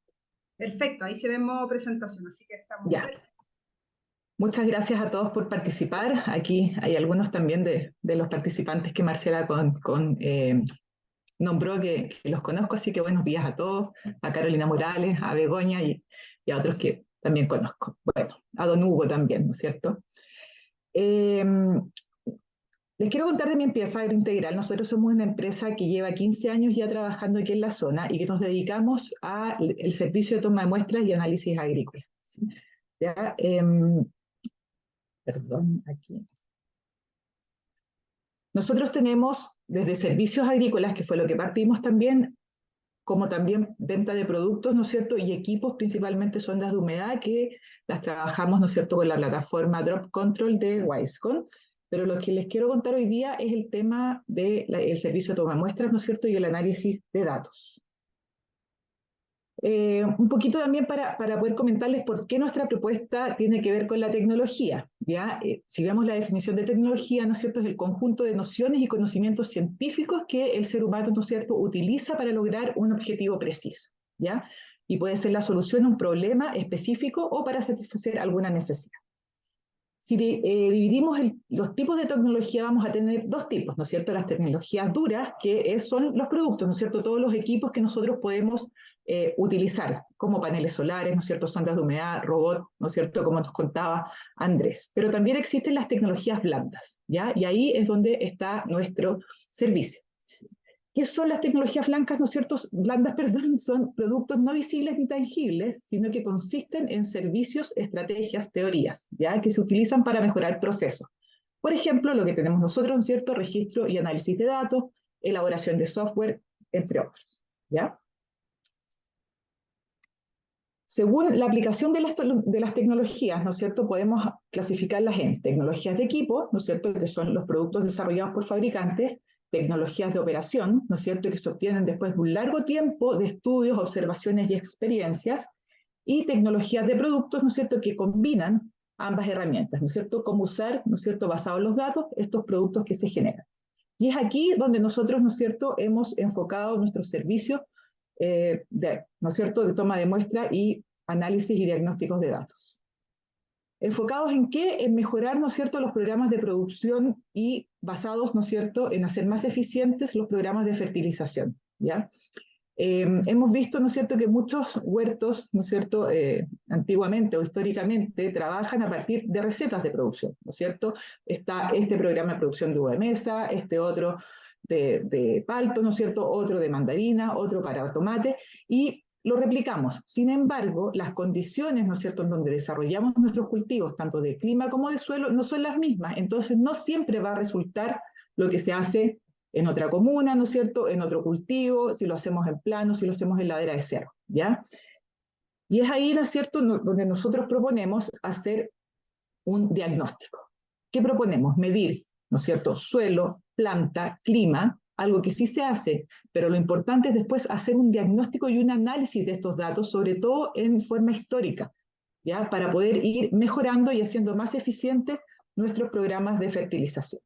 Perfecto, ahí se ve en modo presentación, así que estamos Ya. perfectos. Muchas gracias a todos por participar. Aquí hay algunos también de los participantes que Marcela nombró que los conozco, así que buenos días a todos, a Carolina Morales, a Begoña y a otros que también conozco. Bueno, a don Hugo también, ¿no es cierto? Les quiero contar de mi empresa Agrointegral. Nosotros somos una empresa que lleva 15 años ya trabajando aquí en la zona y que nos dedicamos al servicio de toma de muestras y análisis agrícola. ¿Ya? Perdón, aquí. Nosotros tenemos desde servicios agrícolas, que fue lo que partimos también, como también venta de productos, ¿no es cierto? Y equipos, principalmente sondas de humedad, que las trabajamos, ¿no es cierto?, con la plataforma Drop Control de Wisecon. Pero lo que les quiero contar hoy día es el tema del servicio de toma de muestras, ¿no es cierto?, y el análisis de datos. Un poquito también para poder comentarles por qué nuestra propuesta tiene que ver con la tecnología. ¿Ya? Si vemos la definición de tecnología, ¿no es cierto?, es el conjunto de nociones y conocimientos científicos que el ser humano, ¿no es cierto?, utiliza para lograr un objetivo preciso. ¿Ya? Y puede ser la solución a un problema específico o para satisfacer alguna necesidad. Si dividimos los tipos de tecnología, vamos a tener dos tipos, ¿no es cierto? Las tecnologías duras, que son los productos, ¿no es cierto? Todos los equipos que nosotros podemos utilizar, como paneles solares, ¿no es cierto? Sondas de humedad, robots, ¿no es cierto? Como nos contaba Andrés. Pero también existen las tecnologías blandas, ¿ya? Y ahí es donde está nuestro servicio. ¿Qué son las tecnologías blancas, no es cierto? Blandas, perdón, son productos no visibles ni tangibles, sino que consisten en servicios, estrategias, teorías, ¿ya? Que se utilizan para mejorar procesos. Por ejemplo, lo que tenemos nosotros, ¿no es cierto? Registro y análisis de datos, elaboración de software, entre otros, ¿ya? Según la aplicación de las tecnologías, ¿no es cierto?, podemos clasificarlas en tecnologías de equipo, ¿no es cierto?, que son los productos desarrollados por fabricantes, tecnologías de operación, ¿no es cierto?, que se obtienen después de un largo tiempo de estudios, observaciones y experiencias, y tecnologías de productos, ¿no es cierto?, que combinan ambas herramientas, ¿no es cierto?, cómo usar, ¿no es cierto?, basado en los datos, estos productos que se generan. Y es aquí donde nosotros, ¿no es cierto?, hemos enfocado nuestros servicios ¿no es cierto?, de toma de muestra y análisis y diagnósticos de datos. ¿Enfocados en qué? En mejorar, ¿no es cierto?, los programas de producción y basados, ¿no es cierto?, en hacer más eficientes los programas de fertilización, ¿ya? Hemos visto, ¿no es cierto?, que muchos huertos, ¿no es cierto?, antiguamente o históricamente trabajan a partir de recetas de producción, ¿no es cierto? Está este programa de producción de uva de mesa, este otro de palto, ¿no es cierto?, otro de mandarina, otro para tomate, y lo replicamos. Sin embargo, las condiciones, ¿no es cierto?, en donde desarrollamos nuestros cultivos, tanto de clima como de suelo, no son las mismas. Entonces, no siempre va a resultar lo que se hace en otra comuna, ¿no es cierto?, en otro cultivo, si lo hacemos en plano, si lo hacemos en ladera de cerro, ¿ya? Y es ahí, ¿no es cierto?, donde nosotros proponemos hacer un diagnóstico. ¿Qué proponemos? Medir, ¿no es cierto?, suelo, planta, clima, algo que sí se hace, pero lo importante es después hacer un diagnóstico y un análisis de estos datos, sobre todo en forma histórica, ¿ya?, para poder ir mejorando y haciendo más eficientes nuestros programas de fertilización.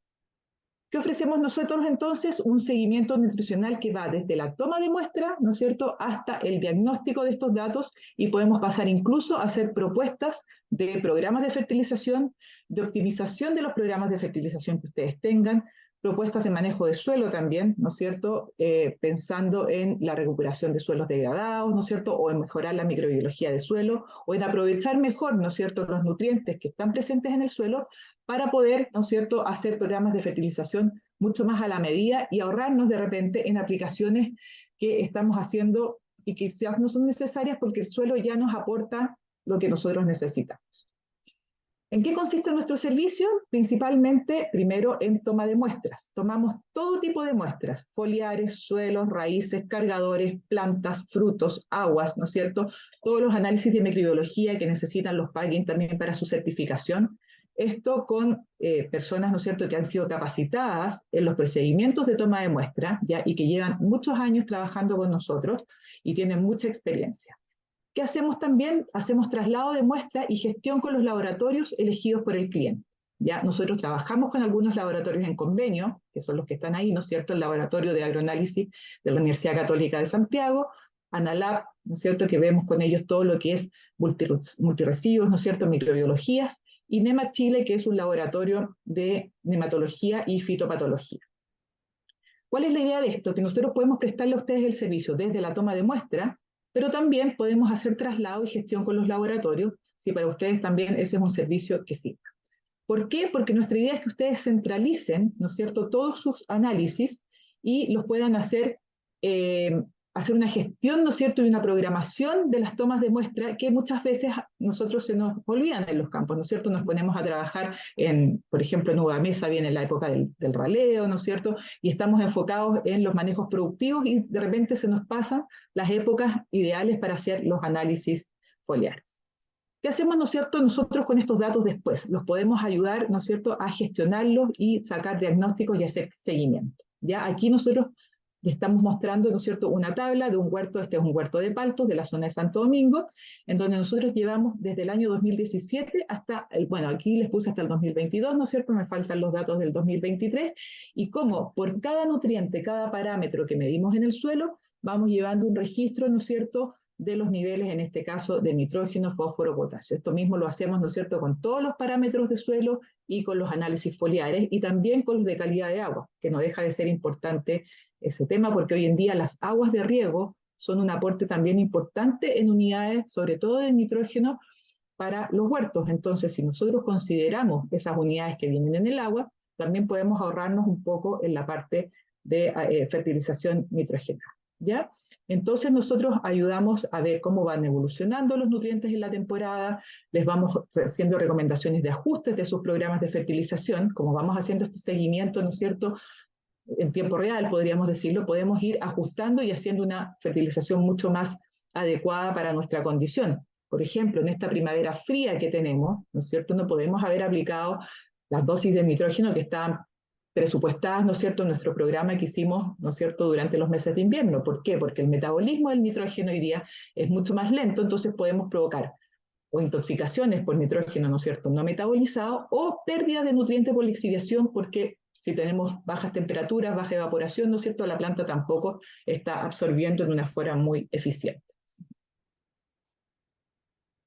¿Qué ofrecemos nosotros entonces? Un seguimiento nutricional que va desde la toma de muestra, ¿no es cierto?, hasta el diagnóstico de estos datos, y podemos pasar incluso a hacer propuestas de programas de fertilización, de optimización de los programas de fertilización que ustedes tengan, propuestas de manejo de suelo también, ¿no es cierto?, pensando en la recuperación de suelos degradados, ¿no es cierto?, o en mejorar la microbiología de suelo, o en aprovechar mejor, ¿no es cierto?, los nutrientes que están presentes en el suelo para poder, ¿no es cierto?, hacer programas de fertilización mucho más a la medida y ahorrarnos de repente en aplicaciones que estamos haciendo y que quizás no son necesarias porque el suelo ya nos aporta lo que nosotros necesitamos. ¿En qué consiste nuestro servicio? Principalmente, primero, en toma de muestras. Tomamos todo tipo de muestras: foliares, suelos, raíces, cargadores, plantas, frutos, aguas, ¿no es cierto? Todos los análisis de microbiología que necesitan los plugins también para su certificación. Esto con personas, ¿no es cierto?, que han sido capacitadas en los procedimientos de toma de muestra, ¿ya?, y que llevan muchos años trabajando con nosotros y tienen mucha experiencia. ¿Qué hacemos también? Hacemos traslado de muestra y gestión con los laboratorios elegidos por el cliente. ¿Ya? Nosotros trabajamos con algunos laboratorios en convenio, que son los que están ahí, ¿no es cierto?, el Laboratorio de Agroanálisis de la Universidad Católica de Santiago, Analab, ¿no es cierto?, que vemos con ellos todo lo que es multiresiduos, ¿no es cierto?, microbiologías, y NEMA Chile, que es un laboratorio de nematología y fitopatología. ¿Cuál es la idea de esto? Que nosotros podemos prestarle a ustedes el servicio desde la toma de muestra, pero también podemos hacer traslado y gestión con los laboratorios, si para ustedes también ese es un servicio que sirva. ¿Por qué? Porque nuestra idea es que ustedes centralicen, ¿no es cierto?, todos sus análisis y los puedan hacer una gestión, ¿no es cierto?, y una programación de las tomas de muestra que muchas veces nosotros se nos olvidan en los campos, ¿no es cierto? Nos ponemos a trabajar por ejemplo, en uva mesa viene la época del raleo, ¿no es cierto?, y estamos enfocados en los manejos productivos y de repente se nos pasan las épocas ideales para hacer los análisis foliares. ¿Qué hacemos, ¿no es cierto?, nosotros con estos datos después? Los podemos ayudar, ¿no es cierto?, a gestionarlos y sacar diagnósticos y hacer seguimiento. ¿Ya? Aquí nosotros le estamos mostrando, ¿no es cierto?, una tabla de un huerto. Este es un huerto de paltos de la zona de Santo Domingo, en donde nosotros llevamos desde el año 2017 hasta, bueno, aquí les puse hasta el 2022, ¿no es cierto?, me faltan los datos del 2023, y cómo por cada nutriente, cada parámetro que medimos en el suelo, vamos llevando un registro, ¿no es cierto?, de los niveles, en este caso, de nitrógeno, fósforo, potasio. Esto mismo lo hacemos, ¿no es cierto?, con todos los parámetros de suelo y con los análisis foliares y también con los de calidad de agua, que no deja de ser importante ese tema, porque hoy en día las aguas de riego son un aporte también importante en unidades, sobre todo de nitrógeno, para los huertos. Entonces, si nosotros consideramos esas unidades que vienen en el agua, también podemos ahorrarnos un poco en la parte de fertilización nitrogenada. ¿Ya? Entonces nosotros ayudamos a ver cómo van evolucionando los nutrientes en la temporada, les vamos haciendo recomendaciones de ajustes de sus programas de fertilización, como vamos haciendo este seguimiento, ¿no es cierto?, en tiempo real, podríamos decirlo, podemos ir ajustando y haciendo una fertilización mucho más adecuada para nuestra condición. Por ejemplo, en esta primavera fría que tenemos, ¿no es cierto?, no podemos haber aplicado las dosis de nitrógeno que estaban presupuestadas, ¿no es cierto?, en nuestro programa que hicimos, ¿no es cierto?, durante los meses de invierno. ¿Por qué? Porque el metabolismo del nitrógeno hoy día es mucho más lento, entonces podemos provocar o intoxicaciones por nitrógeno, ¿no es cierto?, no metabolizado, o pérdida de nutrientes por lixiviación, porque si tenemos bajas temperaturas, baja evaporación, ¿no es cierto?, la planta tampoco está absorbiendo en una forma muy eficiente.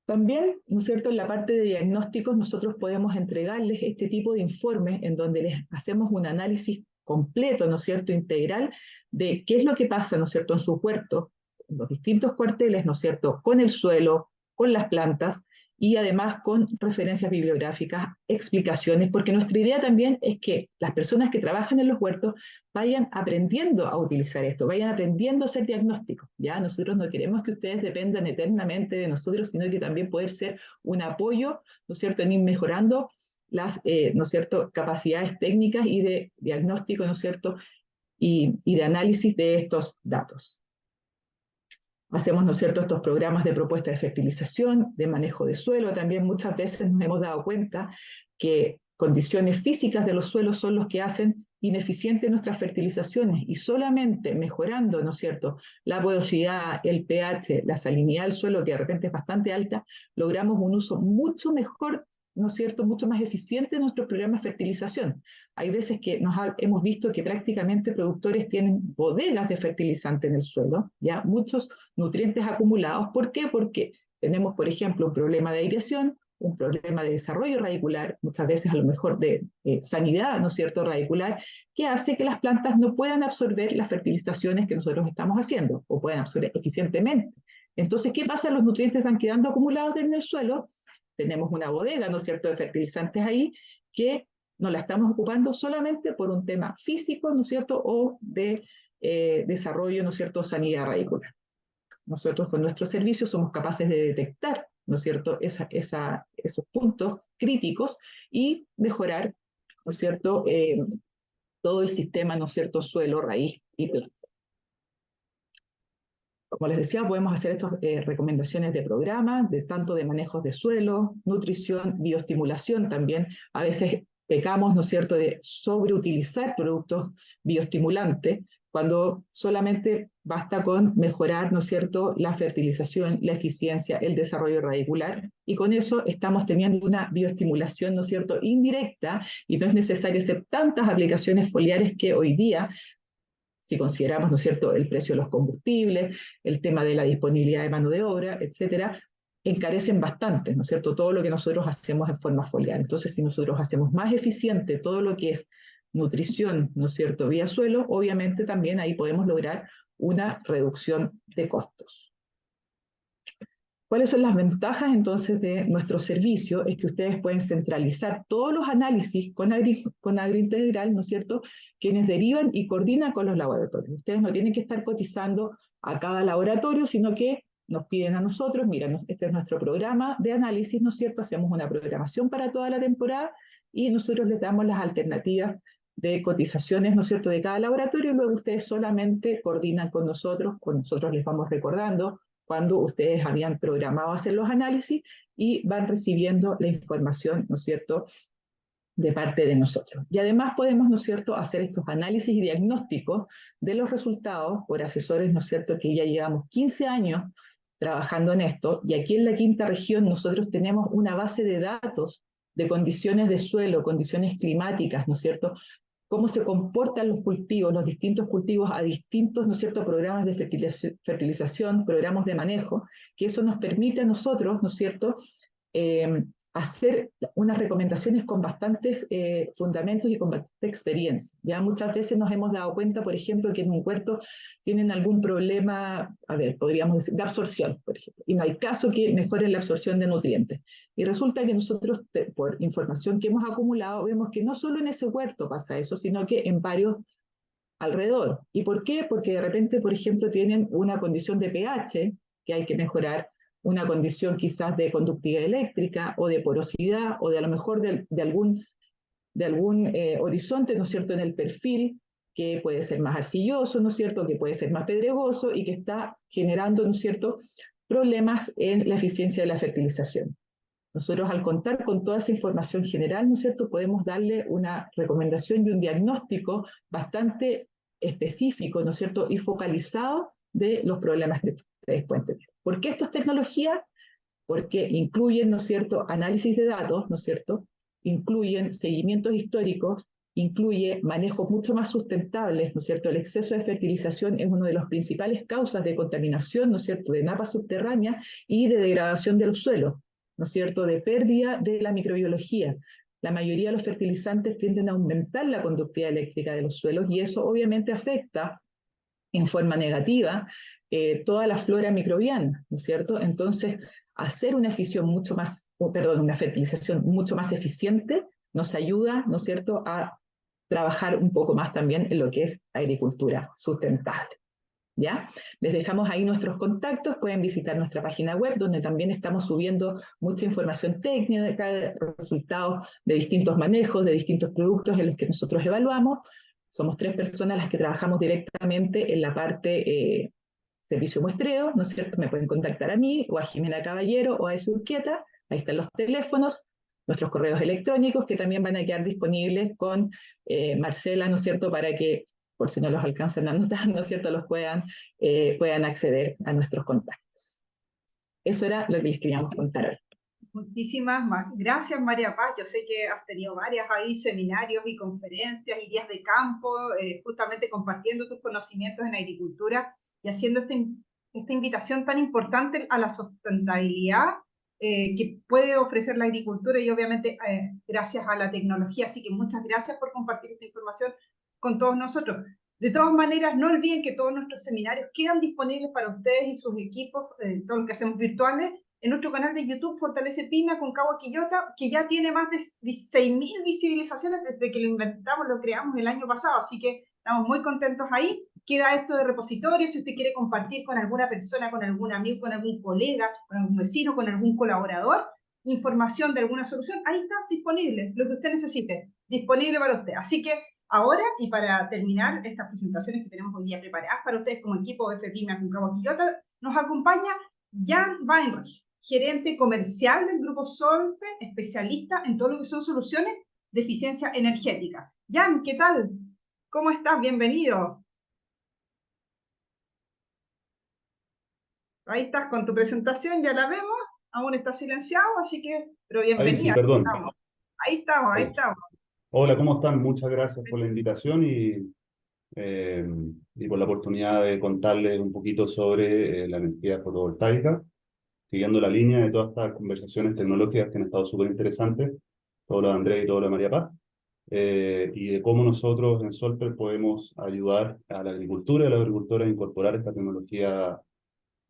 También, ¿no es cierto?, en la parte de diagnósticos nosotros podemos entregarles este tipo de informes en donde les hacemos un análisis completo, ¿no es cierto?, integral, de qué es lo que pasa, ¿no es cierto?, en su huerto, en los distintos cuarteles, ¿no es cierto?, con el suelo, con las plantas, y además con referencias bibliográficas, explicaciones, porque nuestra idea también es que las personas que trabajan en los huertos vayan aprendiendo a utilizar esto, vayan aprendiendo a hacer diagnósticos, ¿ya? Nosotros no queremos que ustedes dependan eternamente de nosotros, sino que también poder ser un apoyo, ¿no es cierto?, en ir mejorando las, ¿no es cierto?, capacidades técnicas y de diagnóstico, ¿no es cierto?, y de análisis de estos datos. Hacemos, ¿no es cierto?, estos programas de propuesta de fertilización, de manejo de suelo. También muchas veces nos hemos dado cuenta que condiciones físicas de los suelos son los que hacen ineficientes nuestras fertilizaciones, y solamente mejorando, ¿no es cierto?, la porosidad, el pH, la salinidad del suelo, que de repente es bastante alta, logramos un uso mucho mejor, ¿no es cierto?, mucho más eficiente de nuestros programas de fertilización. Hay veces que hemos visto que prácticamente productores tienen bodegas de fertilizante en el suelo, ya muchos nutrientes acumulados. ¿Por qué? Porque tenemos, por ejemplo, un problema de aireación, un problema de desarrollo radicular, muchas veces a lo mejor de sanidad, ¿no es cierto?, radicular, que hace que las plantas no puedan absorber las fertilizaciones que nosotros estamos haciendo, o puedan absorber eficientemente. Entonces, ¿qué pasa? Los nutrientes van quedando acumulados en el suelo, tenemos una bodega, ¿no es cierto?, de fertilizantes ahí, que no la estamos ocupando solamente por un tema físico, ¿no es cierto?, o de desarrollo, ¿no es cierto?, sanidad radicular. Nosotros con nuestros servicios somos capaces de detectar, ¿no es cierto?, esos puntos críticos y mejorar, ¿no es cierto?, todo el sistema, ¿no es cierto?, suelo, raíz y planta. Como les decía, podemos hacer estas recomendaciones de programa, tanto de manejos de suelo, nutrición, bioestimulación también. A veces pecamos, ¿no es cierto?, de sobreutilizar productos bioestimulantes, cuando solamente basta con mejorar, ¿no es cierto?, la fertilización, la eficiencia, el desarrollo radicular, y con eso estamos teniendo una bioestimulación, ¿no es cierto?, indirecta, y no es necesario hacer tantas aplicaciones foliares que hoy día, si consideramos, ¿no es cierto?, el precio de los combustibles, el tema de la disponibilidad de mano de obra, etcétera, encarecen bastante, ¿no es cierto?, todo lo que nosotros hacemos en forma foliar. Entonces, si nosotros hacemos más eficiente todo lo que es nutrición, ¿no es cierto?, vía suelo, obviamente también ahí podemos lograr una reducción de costos. ¿Cuáles son las ventajas entonces de nuestro servicio? Es que ustedes pueden centralizar todos los análisis con Agrointegral, ¿no es cierto?, quienes derivan y coordinan con los laboratorios. Ustedes no tienen que estar cotizando a cada laboratorio, sino que nos piden a nosotros, mira, este es nuestro programa de análisis, ¿no es cierto?, hacemos una programación para toda la temporada y nosotros les damos las alternativas de cotizaciones, ¿no es cierto?, de cada laboratorio, y luego ustedes solamente coordinan con nosotros les vamos recordando cuando ustedes habían programado hacer los análisis y van recibiendo la información, ¿no es cierto?, de parte de nosotros. Y además podemos, ¿no es cierto?, hacer estos análisis y diagnósticos de los resultados por asesores, ¿no es cierto?, que ya llevamos 15 años trabajando en esto, y aquí en la quinta región nosotros tenemos una base de datos de condiciones de suelo, condiciones climáticas, ¿no es cierto?, cómo se comportan los cultivos, los distintos cultivos a distintos, ¿no es cierto?, programas de fertilización, programas de manejo, que eso nos permite a nosotros, ¿no es cierto?, hacer unas recomendaciones con bastantes fundamentos y con bastante experiencia. Ya muchas veces nos hemos dado cuenta, por ejemplo, que en un huerto tienen algún problema, podríamos decir, de absorción, por ejemplo, y no hay caso que mejoren la absorción de nutrientes. Y resulta que nosotros, por información que hemos acumulado, vemos que no solo en ese huerto pasa eso, sino que en varios alrededor. ¿Y por qué? Porque de repente, por ejemplo, tienen una condición de pH que hay que mejorar, una condición quizás de conductividad eléctrica o de porosidad, o de a lo mejor de algún horizonte, ¿no es cierto?, en el perfil, que puede ser más arcilloso, ¿no es cierto?, que puede ser más pedregoso y que está generando, ¿no es cierto?, problemas en la eficiencia de la fertilización. Nosotros, al contar con toda esa información general, ¿no es cierto?, podemos darle una recomendación y un diagnóstico bastante específico, ¿no es cierto?, y focalizado de los problemas que ustedes pueden tener. ¿Por qué esto es tecnología? Porque incluyen, ¿no es cierto?, análisis de datos, ¿no es cierto?, incluyen seguimientos históricos, incluye manejos mucho más sustentables, ¿no es cierto? El exceso de fertilización es una de las principales causas de contaminación, ¿no es cierto?, de napas subterráneas y de degradación del suelo, ¿no es cierto?, de pérdida de la microbiología. la mayoría de los fertilizantes tienden a aumentar la conductividad eléctrica de los suelos y eso obviamente afecta en forma negativa toda la flora microbiana, ¿no es cierto? Entonces, hacer una una fertilización mucho más eficiente nos ayuda, ¿no es cierto?, a trabajar un poco más también en lo que es agricultura sustentable. ¿Ya? Les dejamos ahí nuestros contactos, pueden visitar nuestra página web donde también estamos subiendo mucha información técnica, resultados de distintos manejos, de distintos productos en los que nosotros evaluamos. Somos 3 personas las que trabajamos directamente en la parte servicio muestreo, ¿no es cierto? Me pueden contactar a mí, o a Jimena Caballero, o a Ese Urquieta, ahí están los teléfonos, nuestros correos electrónicos que también van a quedar disponibles con Marcela, ¿no es cierto?, para que por si no los alcanzan a anotar, ¿no es cierto?, puedan acceder a nuestros contactos. Eso era lo que les queríamos contar hoy. Muchísimas gracias, María Paz. Yo sé que has tenido varias ahí seminarios y conferencias y días de campo, justamente compartiendo tus conocimientos en agricultura y haciendo esta invitación tan importante a la sustentabilidad que puede ofrecer la agricultura y obviamente gracias a la tecnología. Así que muchas gracias por compartir esta información con todos nosotros. De todas maneras, no olviden que todos nuestros seminarios quedan disponibles para ustedes y sus equipos, todo lo que hacemos virtuales, en nuestro canal de YouTube Fortalece Pyme Aconcagua Quillota, que ya tiene más de 6.000 visibilizaciones desde que lo inventamos, lo creamos el año pasado, así que estamos muy contentos ahí. Queda esto de repositorio, si usted quiere compartir con alguna persona, con algún amigo, con algún colega, con algún vecino, con algún colaborador, información de alguna solución, ahí está disponible, lo que usted necesite, disponible para usted. Así que ahora, y para terminar estas presentaciones que tenemos hoy día preparadas para ustedes como equipo de FPYME Aconcagua Quillota, nos acompaña Jan Weinreich, gerente comercial del Grupo Solpe, especialista en todo lo que son soluciones de eficiencia energética. Jan, ¿qué tal? ¿Cómo estás? Bienvenido. Ahí estás con tu presentación, ya la vemos. Aún está silenciado, así que, pero bienvenido. Ahí sí, perdón. Ahí estamos. Hola, ¿cómo están? Muchas gracias por la invitación y por la oportunidad de contarles un poquito sobre la energía fotovoltaica, siguiendo la línea de todas estas conversaciones tecnológicas que han estado súper interesantes, todo lo de Andrés y todo lo de María Paz, y de cómo nosotros en Solper podemos ayudar a la agricultura y a los agricultores a incorporar esta tecnología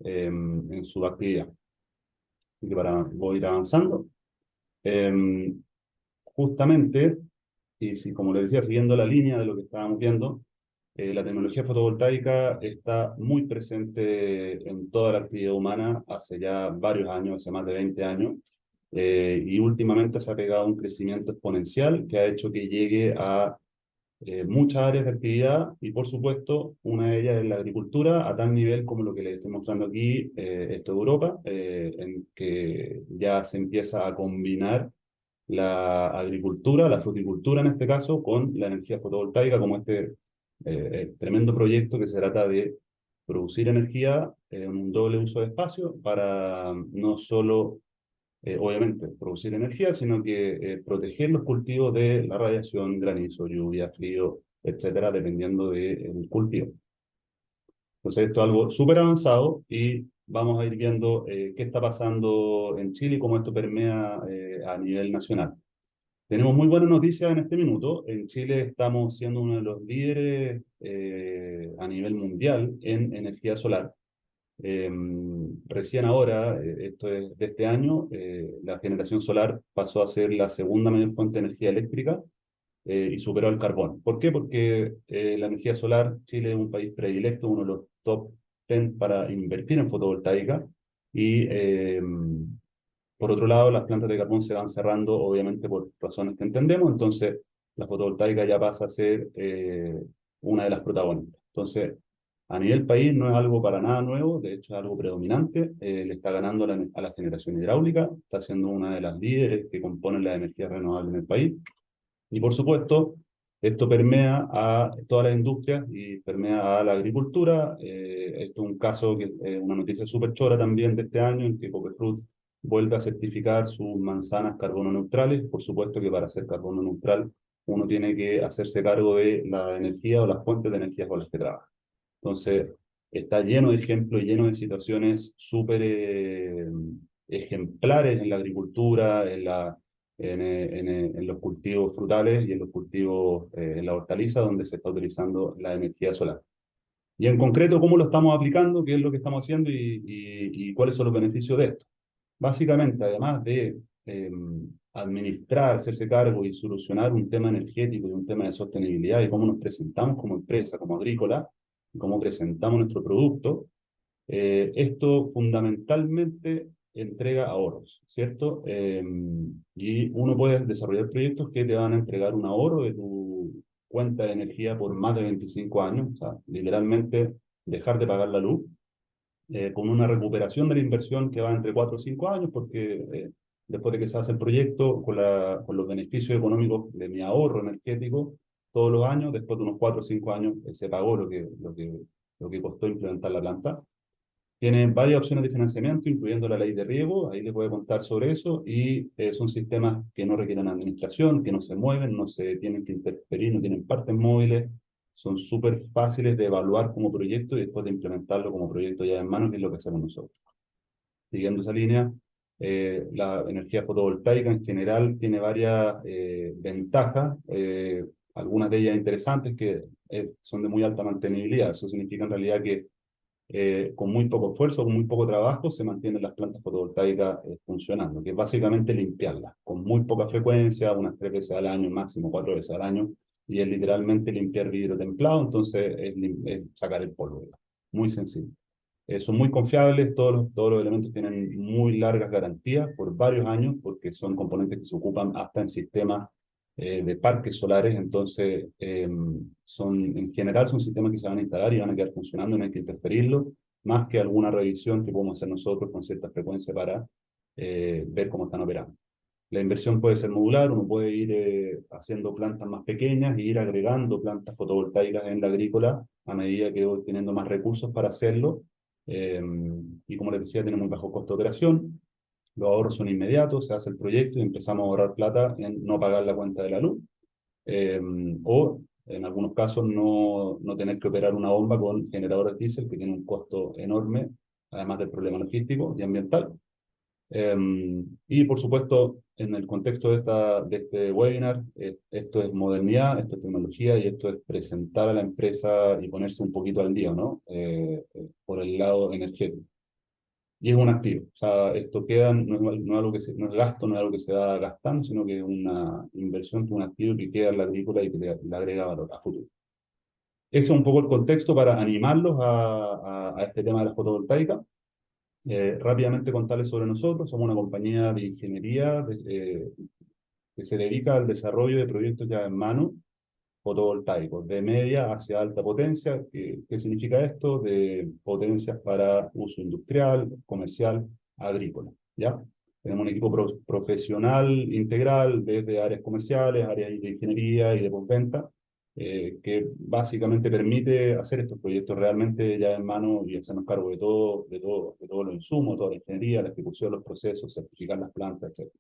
en su actividad. Así que voy a ir avanzando. Justamente, y si, como les decía, siguiendo la línea de lo que estábamos viendo, la tecnología fotovoltaica está muy presente en toda la actividad humana hace ya varios años, hace más de 20 años, y últimamente se ha pegado un crecimiento exponencial que ha hecho que llegue a muchas áreas de actividad y, por supuesto, una de ellas es la agricultura, a tal nivel como lo que les estoy mostrando aquí, esto de Europa, en que ya se empieza a combinar la agricultura, la fruticultura en este caso, con la energía fotovoltaica, como este tremendo proyecto que se trata de producir energía en un doble uso de espacio para no solo, obviamente, producir energía, sino que proteger los cultivos de la radiación, granizo, lluvia, frío, etcétera, dependiendo del cultivo. Entonces, esto es algo súper avanzado y vamos a ir viendo qué está pasando en Chile y cómo esto permea a nivel nacional. Tenemos muy buenas noticias en este minuto. En Chile estamos siendo uno de los líderes a nivel mundial en energía solar. Recién ahora, esto es de este año, la generación solar pasó a ser la segunda mayor fuente de energía eléctrica y superó el carbón. ¿Por qué? Porque la energía solar, Chile es un país predilecto, uno de los top 10 para invertir en fotovoltaica y por otro lado, las plantas de carbón se van cerrando, obviamente por razones que entendemos, entonces la fotovoltaica ya pasa a ser una de las protagonistas. Entonces, a nivel país no es algo para nada nuevo, de hecho es algo predominante, le está ganando a la generación hidráulica, está siendo una de las líderes que componen la energía renovable en el país, y por supuesto, esto permea a todas las industrias y permea a la agricultura. Esto es un caso, una noticia súper chora también de este año, en que Copefruit vuelve a certificar sus manzanas carbono neutrales. Por supuesto que para ser carbono neutral uno tiene que hacerse cargo de la energía o las fuentes de energía con las que trabaja. Entonces, está lleno de ejemplos, lleno de situaciones súper ejemplares en la agricultura, en los cultivos frutales y en los cultivos, en la hortaliza, donde se está utilizando la energía solar. Y en concreto, ¿cómo lo estamos aplicando? ¿Qué es lo que estamos haciendo? Y cuáles son los beneficios de esto. Básicamente, además de administrar, hacerse cargo y solucionar un tema energético y un tema de sostenibilidad y cómo nos presentamos como empresa, como agrícola, y cómo presentamos nuestro producto, esto fundamentalmente entrega ahorros, ¿cierto? Y uno puede desarrollar proyectos que te van a entregar un ahorro de tu cuenta de energía por más de 25 años, o sea, literalmente dejar de pagar la luz, con una recuperación de la inversión que va entre 4 o 5 años, porque después de que se hace el proyecto, con los beneficios económicos de mi ahorro energético, todos los años, después de unos 4 o 5 años, se pagó lo que costó implementar la planta. Tienen varias opciones de financiamiento, incluyendo la ley de riego, ahí les voy a contar sobre eso, y son sistemas que no requieren administración, que no se mueven, no se tienen que interferir, no tienen partes móviles, son súper fáciles de evaluar como proyecto y después de implementarlo como proyecto ya en mano, que es lo que hacemos nosotros. Siguiendo esa línea, la energía fotovoltaica en general tiene varias ventajas, algunas de ellas interesantes que son de muy alta mantenibilidad. Eso significa en realidad que con muy poco esfuerzo, con muy poco trabajo, se mantienen las plantas fotovoltaicas funcionando, que es básicamente limpiarlas, con muy poca frecuencia, unas 3 veces al año, máximo 4 veces al año, y es literalmente limpiar vidrio templado, entonces es sacar el polvo, muy sencillo. Son muy confiables, todos los elementos tienen muy largas garantías por varios años, porque son componentes que se ocupan hasta en sistemas de parques solares, entonces en general son sistemas que se van a instalar y van a quedar funcionando, no hay que interferirlo, más que alguna revisión que podemos hacer nosotros con cierta frecuencia para ver cómo están operando. La inversión puede ser modular, uno puede ir haciendo plantas más pequeñas e ir agregando plantas fotovoltaicas en la agrícola a medida que voy teniendo más recursos para hacerlo. Y como les decía, tiene muy bajo costo de operación. Los ahorros son inmediatos, se hace el proyecto y empezamos a ahorrar plata en no pagar la cuenta de la luz, o en algunos casos no tener que operar una bomba con generadores diésel, que tiene un costo enorme, además del problema logístico y ambiental. Y por supuesto, en el contexto de este webinar, esto es modernidad, esto es tecnología y esto es presentar a la empresa y ponerse un poquito al día, ¿no? Por el lado energético. Y es un activo. O sea, esto queda, no es algo que no es gasto, no es algo que se va gastando, sino que es una inversión, un activo que queda en la agrícola y que le agrega valor a futuro. Ese es un poco el contexto para animarlos a este tema de la fotovoltaica. Rápidamente contarles sobre nosotros. Somos una compañía de ingeniería que se dedica al desarrollo de proyectos ya en mano fotovoltaicos, de media hacia alta potencia. ¿Qué significa esto? De potencias para uso industrial, comercial, agrícola, ¿ya? Tenemos un equipo profesional integral desde áreas comerciales, áreas de ingeniería y de postventa, que básicamente permite hacer estos proyectos realmente ya en mano y hacernos cargo de todos los insumos, toda la ingeniería, la ejecución, los procesos, certificar las plantas, etc.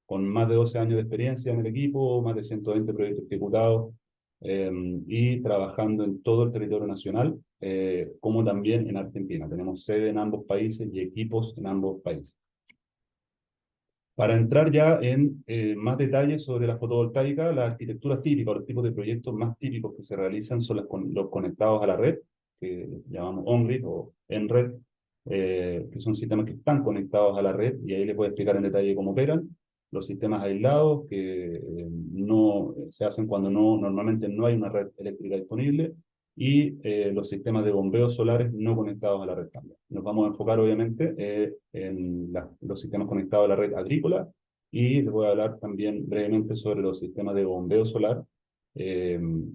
Con más de 12 años de experiencia en el equipo, más de 120 proyectos ejecutados, y trabajando en todo el territorio nacional, como también en Argentina. Tenemos sede en ambos países y equipos en ambos países. Para entrar ya en más detalles sobre la fotovoltaica, las arquitecturas típicas, los tipos de proyectos más típicos que se realizan son los conectados a la red, que llamamos on-grid o en-red, que son sistemas que están conectados a la red, y ahí les voy a explicar en detalle cómo operan. Los sistemas aislados, que no se hacen cuando normalmente no hay una red eléctrica disponible, y los sistemas de bombeo solares no conectados a la red también. Nos vamos a enfocar obviamente en los sistemas conectados a la red agrícola, y les voy a hablar también brevemente sobre los sistemas de bombeo solar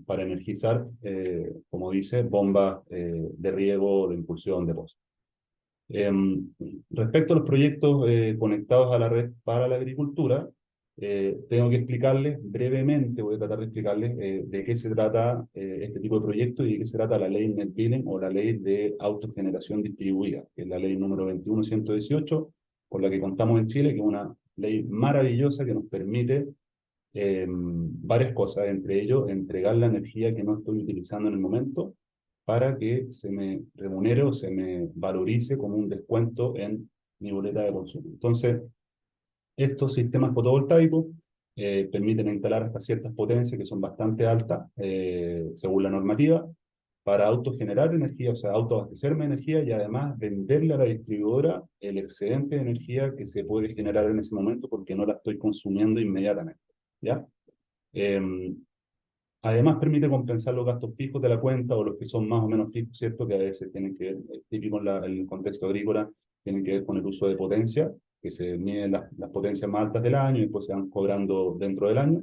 para energizar, como dice, bombas de riego, de impulsión, de pozos. Respecto a los proyectos conectados a la red para la agricultura, tengo que explicarles brevemente, voy a tratar de explicarles de qué se trata este tipo de proyectos y de qué se trata la ley Net Billing o la ley de autogeneración distribuida, que es la ley número 21.118, por la que contamos en Chile, que es una ley maravillosa que nos permite varias cosas, entre ellos entregar la energía que no estoy utilizando en el momento para que se me remunere o se me valorice como un descuento en mi boleta de consumo. Entonces, Estos sistemas fotovoltaicos permiten instalar hasta ciertas potencias que son bastante altas, según la normativa, para autogenerar energía, o sea, autoabastecerme de energía y además venderle a la distribuidora el excedente de energía que se puede generar en ese momento porque no la estoy consumiendo inmediatamente, ¿ya? Además, permite compensar los gastos fijos de la cuenta o los que son más o menos fijos, ¿cierto? Que a veces tienen que ver, típico en el contexto agrícola, tienen que ver con el uso de potencia, que se miden las potencias más altas del año y después se van cobrando dentro del año,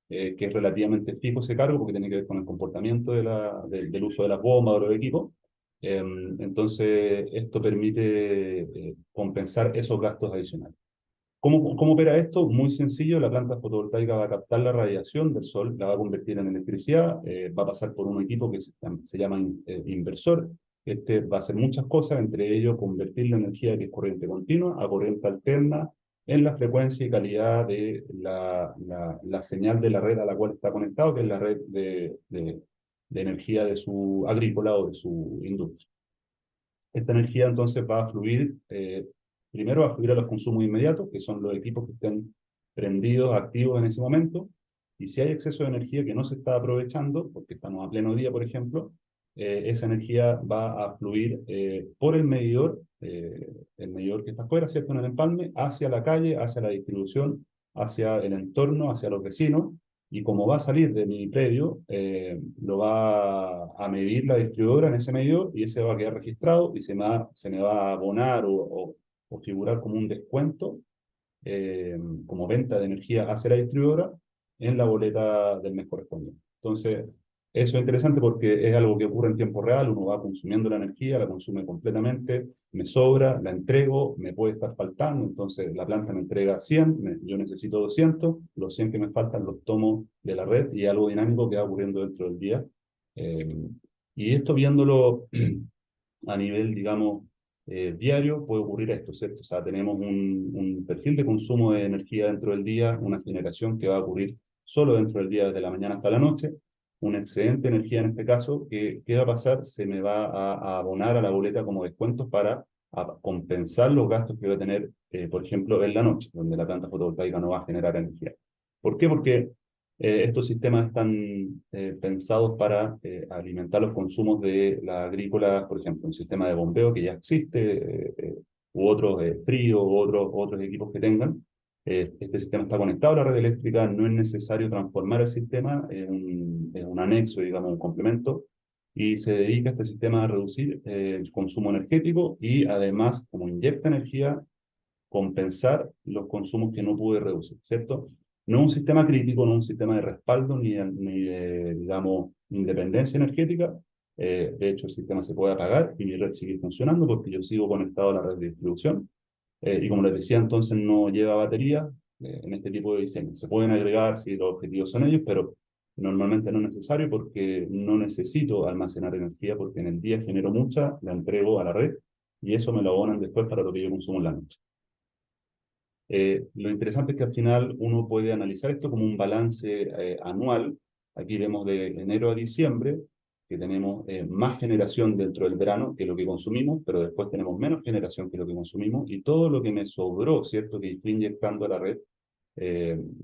que es relativamente fijo ese cargo porque tiene que ver con el comportamiento del uso de las bombas o los equipos. Entonces, esto permite compensar esos gastos adicionales. ¿Cómo opera esto? Muy sencillo, la planta fotovoltaica va a captar la radiación del sol, la va a convertir en electricidad, va a pasar por un equipo que se llama inversor. Este va a hacer muchas cosas, entre ellos convertir la energía que es corriente continua a corriente alterna en la frecuencia y calidad de la señal de la red a la cual está conectado, que es la red de energía de su agrícola o de su industria. Esta energía entonces va a fluir, primero va a fluir a los consumos inmediatos, que son los equipos que estén prendidos, activos en ese momento, y si hay exceso de energía que no se está aprovechando, porque estamos a pleno día, por ejemplo, esa energía va a fluir por el medidor que está afuera, ¿cierto?, en el empalme, hacia la calle, hacia la distribución, hacia el entorno, hacia los vecinos, y como va a salir de mi predio, lo va a medir la distribuidora en ese medidor y ese va a quedar registrado y se me va a abonar o figurar como un descuento, como venta de energía hacia la distribuidora en la boleta del mes correspondiente. Entonces, eso es interesante porque es algo que ocurre en tiempo real, uno va consumiendo la energía, la consume completamente, me sobra, la entrego, me puede estar faltando, entonces la planta me entrega 100, yo necesito 200, los 100 que me faltan los tomo de la red y es algo dinámico que va ocurriendo dentro del día. Y esto viéndolo a nivel, digamos, diario, puede ocurrir esto, ¿cierto? O sea, tenemos un perfil de consumo de energía dentro del día, una generación que va a ocurrir solo dentro del día, desde la mañana hasta la noche, un excedente de energía en este caso, ¿qué va a pasar? Se me va a abonar a la boleta como descuentos para compensar los gastos que va a tener, por ejemplo, en la noche, donde la planta fotovoltaica no va a generar energía. ¿Por qué? Porque estos sistemas están pensados para alimentar los consumos de la agrícola, por ejemplo, un sistema de bombeo que ya existe, u otros fríos, u otros equipos que tengan. Este sistema está conectado a la red eléctrica, no es necesario transformar el sistema en un anexo, digamos, un complemento, y se dedica este sistema a reducir el consumo energético y además, como inyecta energía, compensar los consumos que no pude reducir, ¿cierto? No un sistema crítico, no un sistema de respaldo ni de, digamos, independencia energética. De hecho, el sistema se puede apagar y mi red sigue funcionando porque yo sigo conectado a la red de distribución. Y como les decía, entonces no lleva batería en este tipo de diseño. Se pueden agregar si los objetivos son ellos, pero normalmente no es necesario porque no necesito almacenar energía porque en el día genero mucha, la entrego a la red y eso me lo abonan después para lo que yo consumo en la noche. Lo interesante es que al final uno puede analizar esto como un balance anual. Aquí vemos de enero a diciembre que tenemos más generación dentro del verano que lo que consumimos, pero después tenemos menos generación que lo que consumimos y todo lo que me sobró, ¿cierto?, que estoy inyectando a la red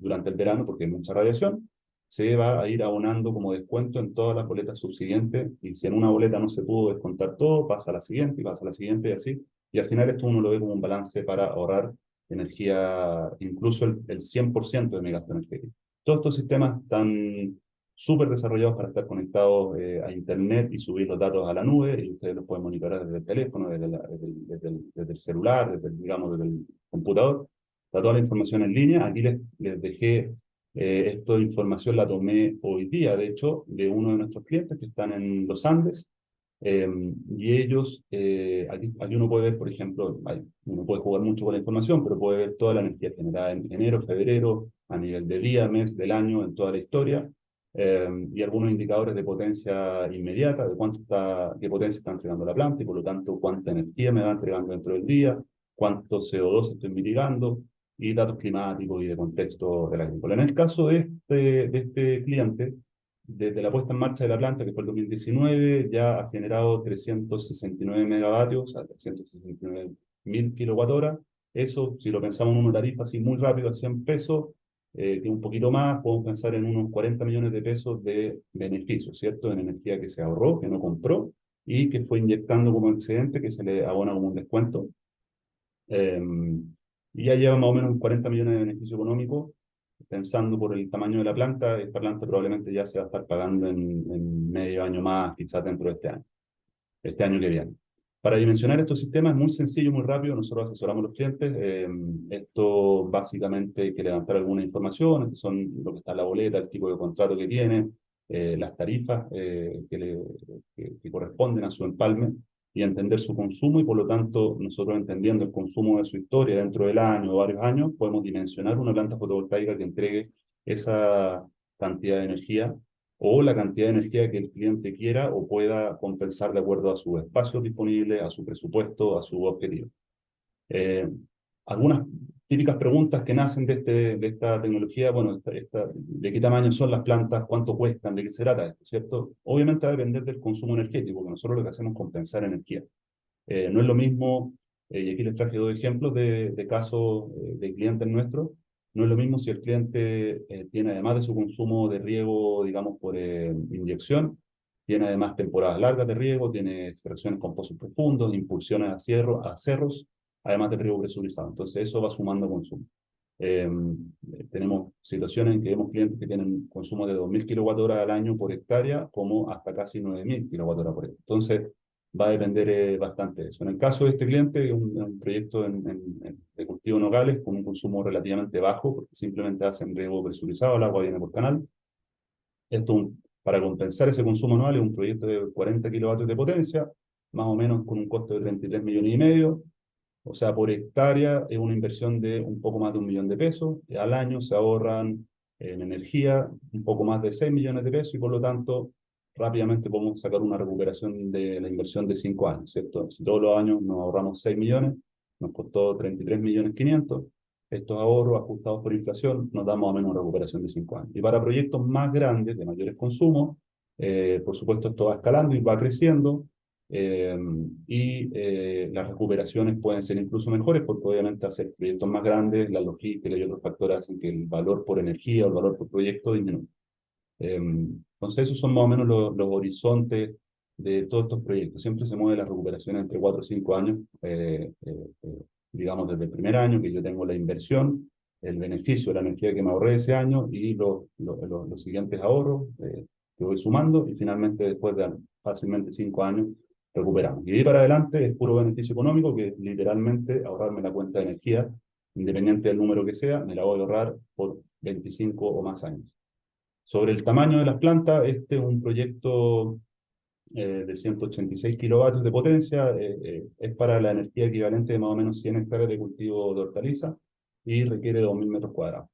durante el verano, porque hay mucha radiación, se va a ir abonando como descuento en todas las boletas subsiguientes y si en una boleta no se pudo descontar todo, pasa a la siguiente y pasa a la siguiente y así. Y al final esto uno lo ve como un balance para ahorrar energía, incluso el 100% de mi gasto energético. Todos estos sistemas están súper desarrollados para estar conectados a Internet y subir los datos a la nube, y ustedes los pueden monitorear desde el teléfono, desde el celular, digamos, desde el computador. Está toda la información en línea. Aquí les dejé esta información, la tomé hoy día, de hecho, de uno de nuestros clientes que están en los Andes, y ellos, aquí uno puede ver, por ejemplo, uno puede jugar mucho con la información, pero puede ver toda la energía generada en enero, febrero, a nivel de día, mes, del año, en toda la historia, y algunos indicadores de potencia inmediata, de qué potencia está entregando la planta, y por lo tanto cuánta energía me va entregando dentro del día, cuánto CO2 estoy mitigando, y datos climáticos y de contexto del agrícola. En el caso de este cliente, desde la puesta en marcha de la planta, que fue el 2019, ya ha generado 369 megavatios, o sea, 369.000 kilowatt-hora, Eso, si lo pensamos en una tarifa así muy rápido a 100 pesos, que un poquito más, podemos pensar en unos 40 millones de pesos de beneficios, ¿cierto? En energía que se ahorró, que no compró, y que fue inyectando como excedente, que se le abona como un descuento. Y ya lleva más o menos 40 millones de beneficio económico. Pensando por el tamaño de la planta, esta planta probablemente ya se va a estar pagando en medio año más, quizás dentro de este año que viene. Para dimensionar estos sistemas es muy sencillo, muy rápido. Nosotros asesoramos a los clientes. Esto básicamente hay que levantar alguna información, que son lo que está en la boleta, el tipo de contrato que tiene, las tarifas que corresponden a su empalme y entender su consumo, y por lo tanto nosotros, entendiendo el consumo de su historia dentro del año o varios años, podemos dimensionar una planta fotovoltaica que entregue esa cantidad de energía o la cantidad de energía que el cliente quiera o pueda compensar de acuerdo a su espacio disponible, a su presupuesto, a su objetivo. Algunas típicas preguntas que nacen de esta tecnología, bueno, ¿de qué tamaño son las plantas? ¿Cuánto cuestan? ¿De qué se trata esto? ¿Cierto? Obviamente va a depender del consumo energético, porque nosotros lo que hacemos es compensar energía. No es lo mismo, y aquí les traje dos ejemplos de casos de clientes nuestros. No es lo mismo si el cliente tiene, además de su consumo de riego, digamos, por inyección, tiene además temporadas largas de riego, tiene extracciones con pozos profundos, impulsiones a cerros, además de riego presurizado. Entonces eso va sumando consumo. Tenemos situaciones en que vemos clientes que tienen consumo de 2.000 kWh al año por hectárea, como hasta casi 9.000 kWh por hectárea. Entonces, va a depender bastante de eso. En el caso de este cliente, es un proyecto de cultivo en nogales con un consumo relativamente bajo, porque simplemente hacen riego presurizado, el agua viene por canal. Esto, para compensar ese consumo anual, es un proyecto de 40 kilovatios de potencia, más o menos con un costo de 33 millones y medio. O sea, por hectárea es una inversión de un poco más de 1 millón de pesos. Al año se ahorran en energía un poco más de 6 millones de pesos, y por lo tanto rápidamente podemos sacar una recuperación de la inversión de 5 años, ¿cierto? Si todos los años nos ahorramos 6 millones, nos costó 33 millones 500. Estos ahorros ajustados por inflación nos dan más o menos una recuperación de 5 años. Y para proyectos más grandes, de mayores consumos, por supuesto esto va escalando y va creciendo. Las recuperaciones pueden ser incluso mejores, porque obviamente hacer proyectos más grandes, la logística y otros factores hacen que el valor por energía o el valor por proyecto disminuya. Entonces esos son más o menos los horizontes de todos estos proyectos. Siempre se mueve la recuperación entre 4 o 5 años, digamos desde el primer año que yo tengo la inversión, el beneficio de la energía que me ahorré ese año y los siguientes ahorros que voy sumando, y finalmente después de fácilmente 5 años recuperamos. Y de ahí para adelante es puro beneficio económico, que es literalmente ahorrarme la cuenta de energía, independiente del número que sea, me la voy a ahorrar por 25 o más años. Sobre el tamaño de las plantas, este es un proyecto de 186 kilovatios de potencia, es para la energía equivalente de más o menos 100 hectáreas de cultivo de hortaliza y requiere 2.000 metros cuadrados.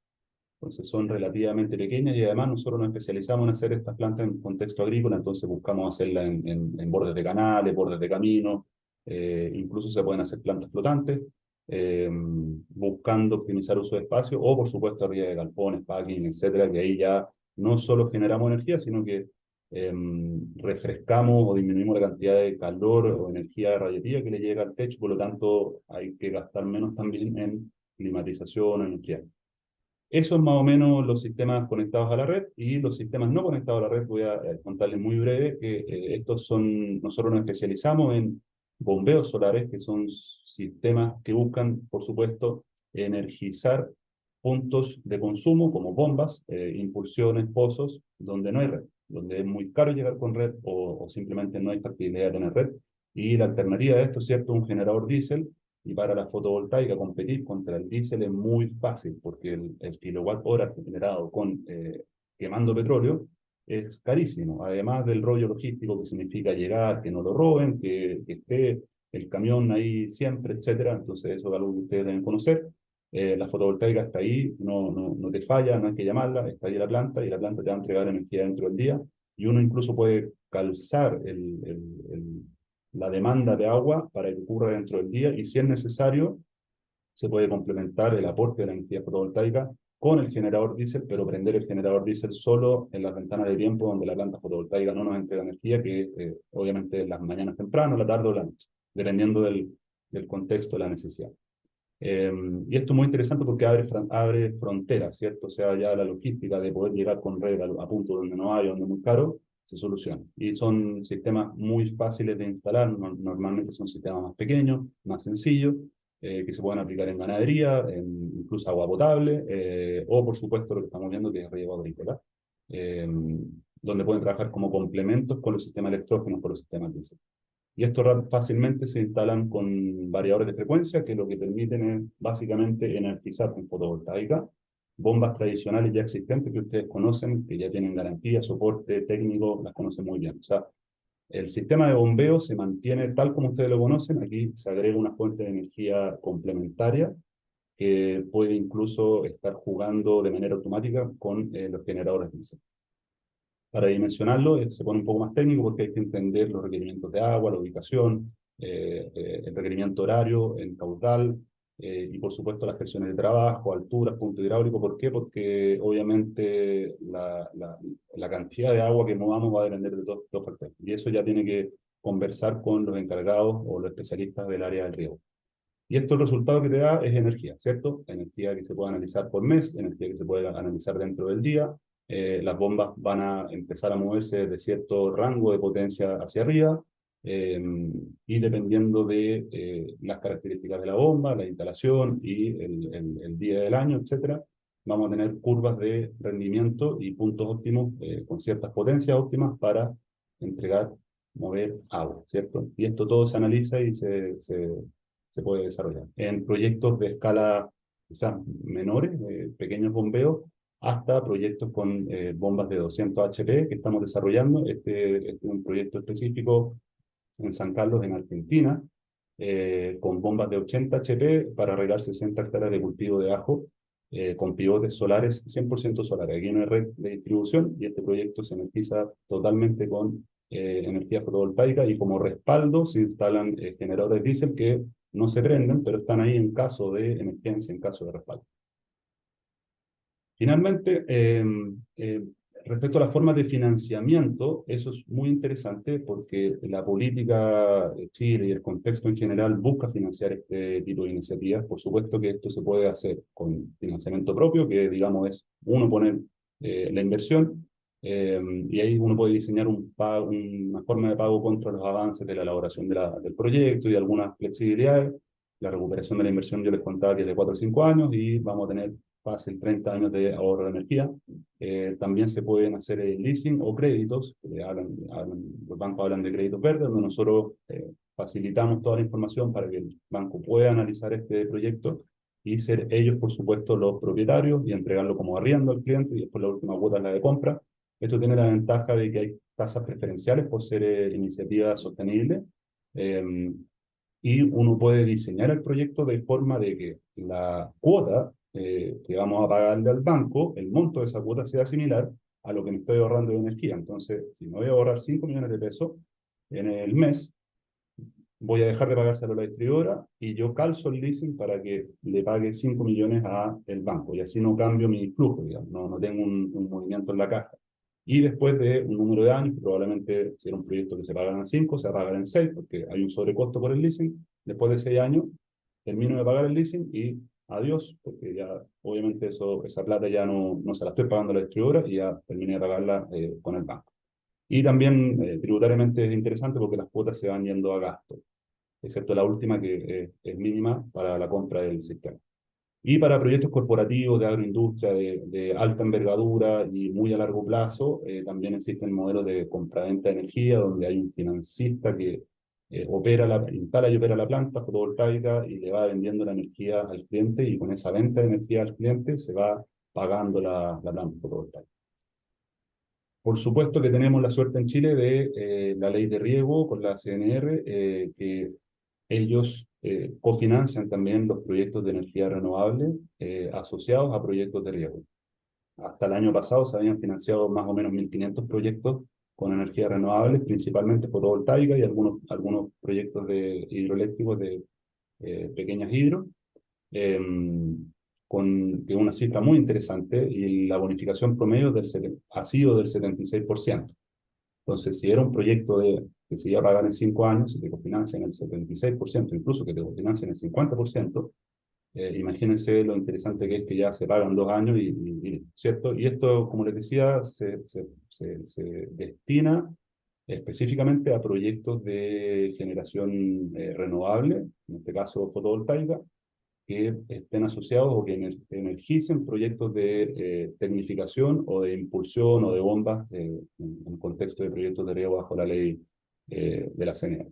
Entonces son relativamente pequeñas, y además nosotros nos especializamos en hacer estas plantas en contexto agrícola, entonces buscamos hacerlas en bordes de canales, bordes de caminos, incluso se pueden hacer plantas flotantes, buscando optimizar uso de espacio, o por supuesto arriba de galpones, packing, etcétera, que ahí ya no solo generamos energía, sino que refrescamos o disminuimos la cantidad de calor o energía radiativa que le llega al techo, por lo tanto hay que gastar menos también en climatización o energía. Eso es más o menos los sistemas conectados a la red. Y los sistemas no conectados a la red, voy a contarles muy breve que nosotros nos especializamos en bombeos solares, que son sistemas que buscan, por supuesto, energizar puntos de consumo como bombas, impulsiones, pozos, donde no hay red, donde es muy caro llegar con red o simplemente no hay factibilidad de tener red. Y la alternativa de esto, ¿cierto? Un generador diésel. Y para la fotovoltaica, competir contra el diésel es muy fácil, porque el kilowatt hora generado quemando petróleo es carísimo. Además del rollo logístico que significa llegar, que no lo roben, que esté el camión ahí siempre, etcétera. Entonces eso es algo que ustedes deben conocer. La fotovoltaica está ahí, no te falla, no hay que llamarla, está ahí la planta, y la planta te va a entregar energía dentro del día. Y uno incluso puede calzar la demanda de agua para que ocurra dentro del día, y si es necesario, se puede complementar el aporte de la energía fotovoltaica con el generador diésel, pero prender el generador diésel solo en las ventanas de tiempo donde la planta fotovoltaica no nos entrega energía, que obviamente las mañanas temprano, la tarde o la noche, dependiendo del contexto de la necesidad. Y esto es muy interesante porque abre fronteras, ¿cierto? O sea, ya la logística de poder llegar con red a punto donde no hay, donde es muy caro, se soluciona. Y son sistemas muy fáciles de instalar, normalmente son sistemas más pequeños, más sencillos, que se pueden aplicar en ganadería, incluso agua potable, o por supuesto lo que estamos viendo que es riego agrícola, eh, donde pueden trabajar como complementos con los sistemas electrógenos, con los sistemas diésel. Y estos fácilmente se instalan con variadores de frecuencia, que lo que permiten es básicamente energizar con fotovoltaica bombas tradicionales ya existentes que ustedes conocen, que ya tienen garantía, soporte técnico, las conocen muy bien. O sea, el sistema de bombeo se mantiene tal como ustedes lo conocen. Aquí se agrega una fuente de energía complementaria que puede incluso estar jugando de manera automática con los generadores diésel. Para dimensionarlo se pone un poco más técnico porque hay que entender los requerimientos de agua, la ubicación, el requerimiento horario, el caudal, y por supuesto las presiones de trabajo, alturas, punto hidráulico. ¿Por qué? Porque obviamente la cantidad de agua que movamos va a depender de dos factores. Y eso ya tiene que conversar con los encargados o los especialistas del área del riego. Y esto el resultado que te da es energía, ¿cierto? Energía que se puede analizar por mes, energía que se puede analizar dentro del día. Las bombas van a empezar a moverse de cierto rango de potencia hacia arriba, y dependiendo de las características de la bomba, la instalación y el día del año, etcétera, vamos a tener curvas de rendimiento y puntos óptimos con ciertas potencias óptimas para entregar, mover agua, ¿cierto? Y esto todo se analiza y se puede desarrollar. En proyectos de escala quizás menores, pequeños bombeos, hasta proyectos con bombas de 200 HP que estamos desarrollando. Este es un proyecto específico en San Carlos, en Argentina, con bombas de 80 HP para regar 60 hectáreas de cultivo de ajo, con pivotes solares, 100% solares. Aquí no hay red de distribución y este proyecto se energiza totalmente con energía fotovoltaica, y como respaldo se instalan generadores diésel que no se prenden, pero están ahí en caso de emergencia, en caso de respaldo. Finalmente, respecto a las formas de financiamiento, eso es muy interesante porque la política de Chile y el contexto en general busca financiar este tipo de iniciativas. Por supuesto que esto se puede hacer con financiamiento propio, que digamos es uno poner la inversión, y ahí uno puede diseñar una forma de pago contra los avances de la elaboración del proyecto y algunas flexibilidades. La recuperación de la inversión yo les contaba que es de 4 o 5 años y vamos a tener fácil 30 años de ahorro de energía. También se pueden hacer leasing o créditos. Los bancos hablan de créditos verdes, donde nosotros facilitamos toda la información para que el banco pueda analizar este proyecto y ser ellos, por supuesto, los propietarios y entregarlo como arriendo al cliente, y después la última cuota es la de compra. Esto tiene la ventaja de que hay tasas preferenciales por ser iniciativas sostenibles, y uno puede diseñar el proyecto de forma de que la cuota que vamos a pagarle al banco, el monto de esa cuota sea similar a lo que me estoy ahorrando de energía. Entonces, si me voy a ahorrar 5 millones de pesos en el mes, voy a dejar de pagárselo a la distribuidora y yo calzo el leasing para que le pague 5 millones al banco, y así no cambio mi flujo, digamos, no tengo un movimiento en la caja. Y después de un número de años, probablemente si era un proyecto que se pagan en 5, se pagan en 6, porque hay un sobrecosto por el leasing. Después de 6 años, termino de pagar el leasing y adiós, porque ya obviamente esa plata ya no se la estoy pagando a la distribuidora y ya terminé de pagarla con el banco. Y también tributariamente es interesante porque las cuotas se van yendo a gasto, excepto la última que es mínima para la compra del sistema. Y para proyectos corporativos de agroindustria de alta envergadura y muy a largo plazo, también existen modelos de compraventa de energía donde hay un financista que instala y opera la planta fotovoltaica y le va vendiendo la energía al cliente, y con esa venta de energía al cliente se va pagando la planta fotovoltaica. Por supuesto que tenemos la suerte en Chile de la ley de riego con la CNR, que ellos cofinancian también los proyectos de energía renovable asociados a proyectos de riego. Hasta el año pasado se habían financiado más o menos 1.500 proyectos con energías renovables, principalmente fotovoltaica y algunos proyectos de hidroeléctricos de pequeñas hidro, con una cifra muy interesante, y la bonificación promedio ha sido del 76%. Entonces, si era un proyecto que se iba a pagar en 5 años, si te cofinancian el 76%, incluso que te cofinancian el 50%, Imagínense lo interesante que es que ya se pagan 2 años ¿cierto? Y esto, como les decía, se destina específicamente a proyectos de generación renovable, en este caso fotovoltaica, que estén asociados o que energicen proyectos de tecnificación o de impulsión o de bombas en contexto de proyectos de riego bajo la ley de la CNE.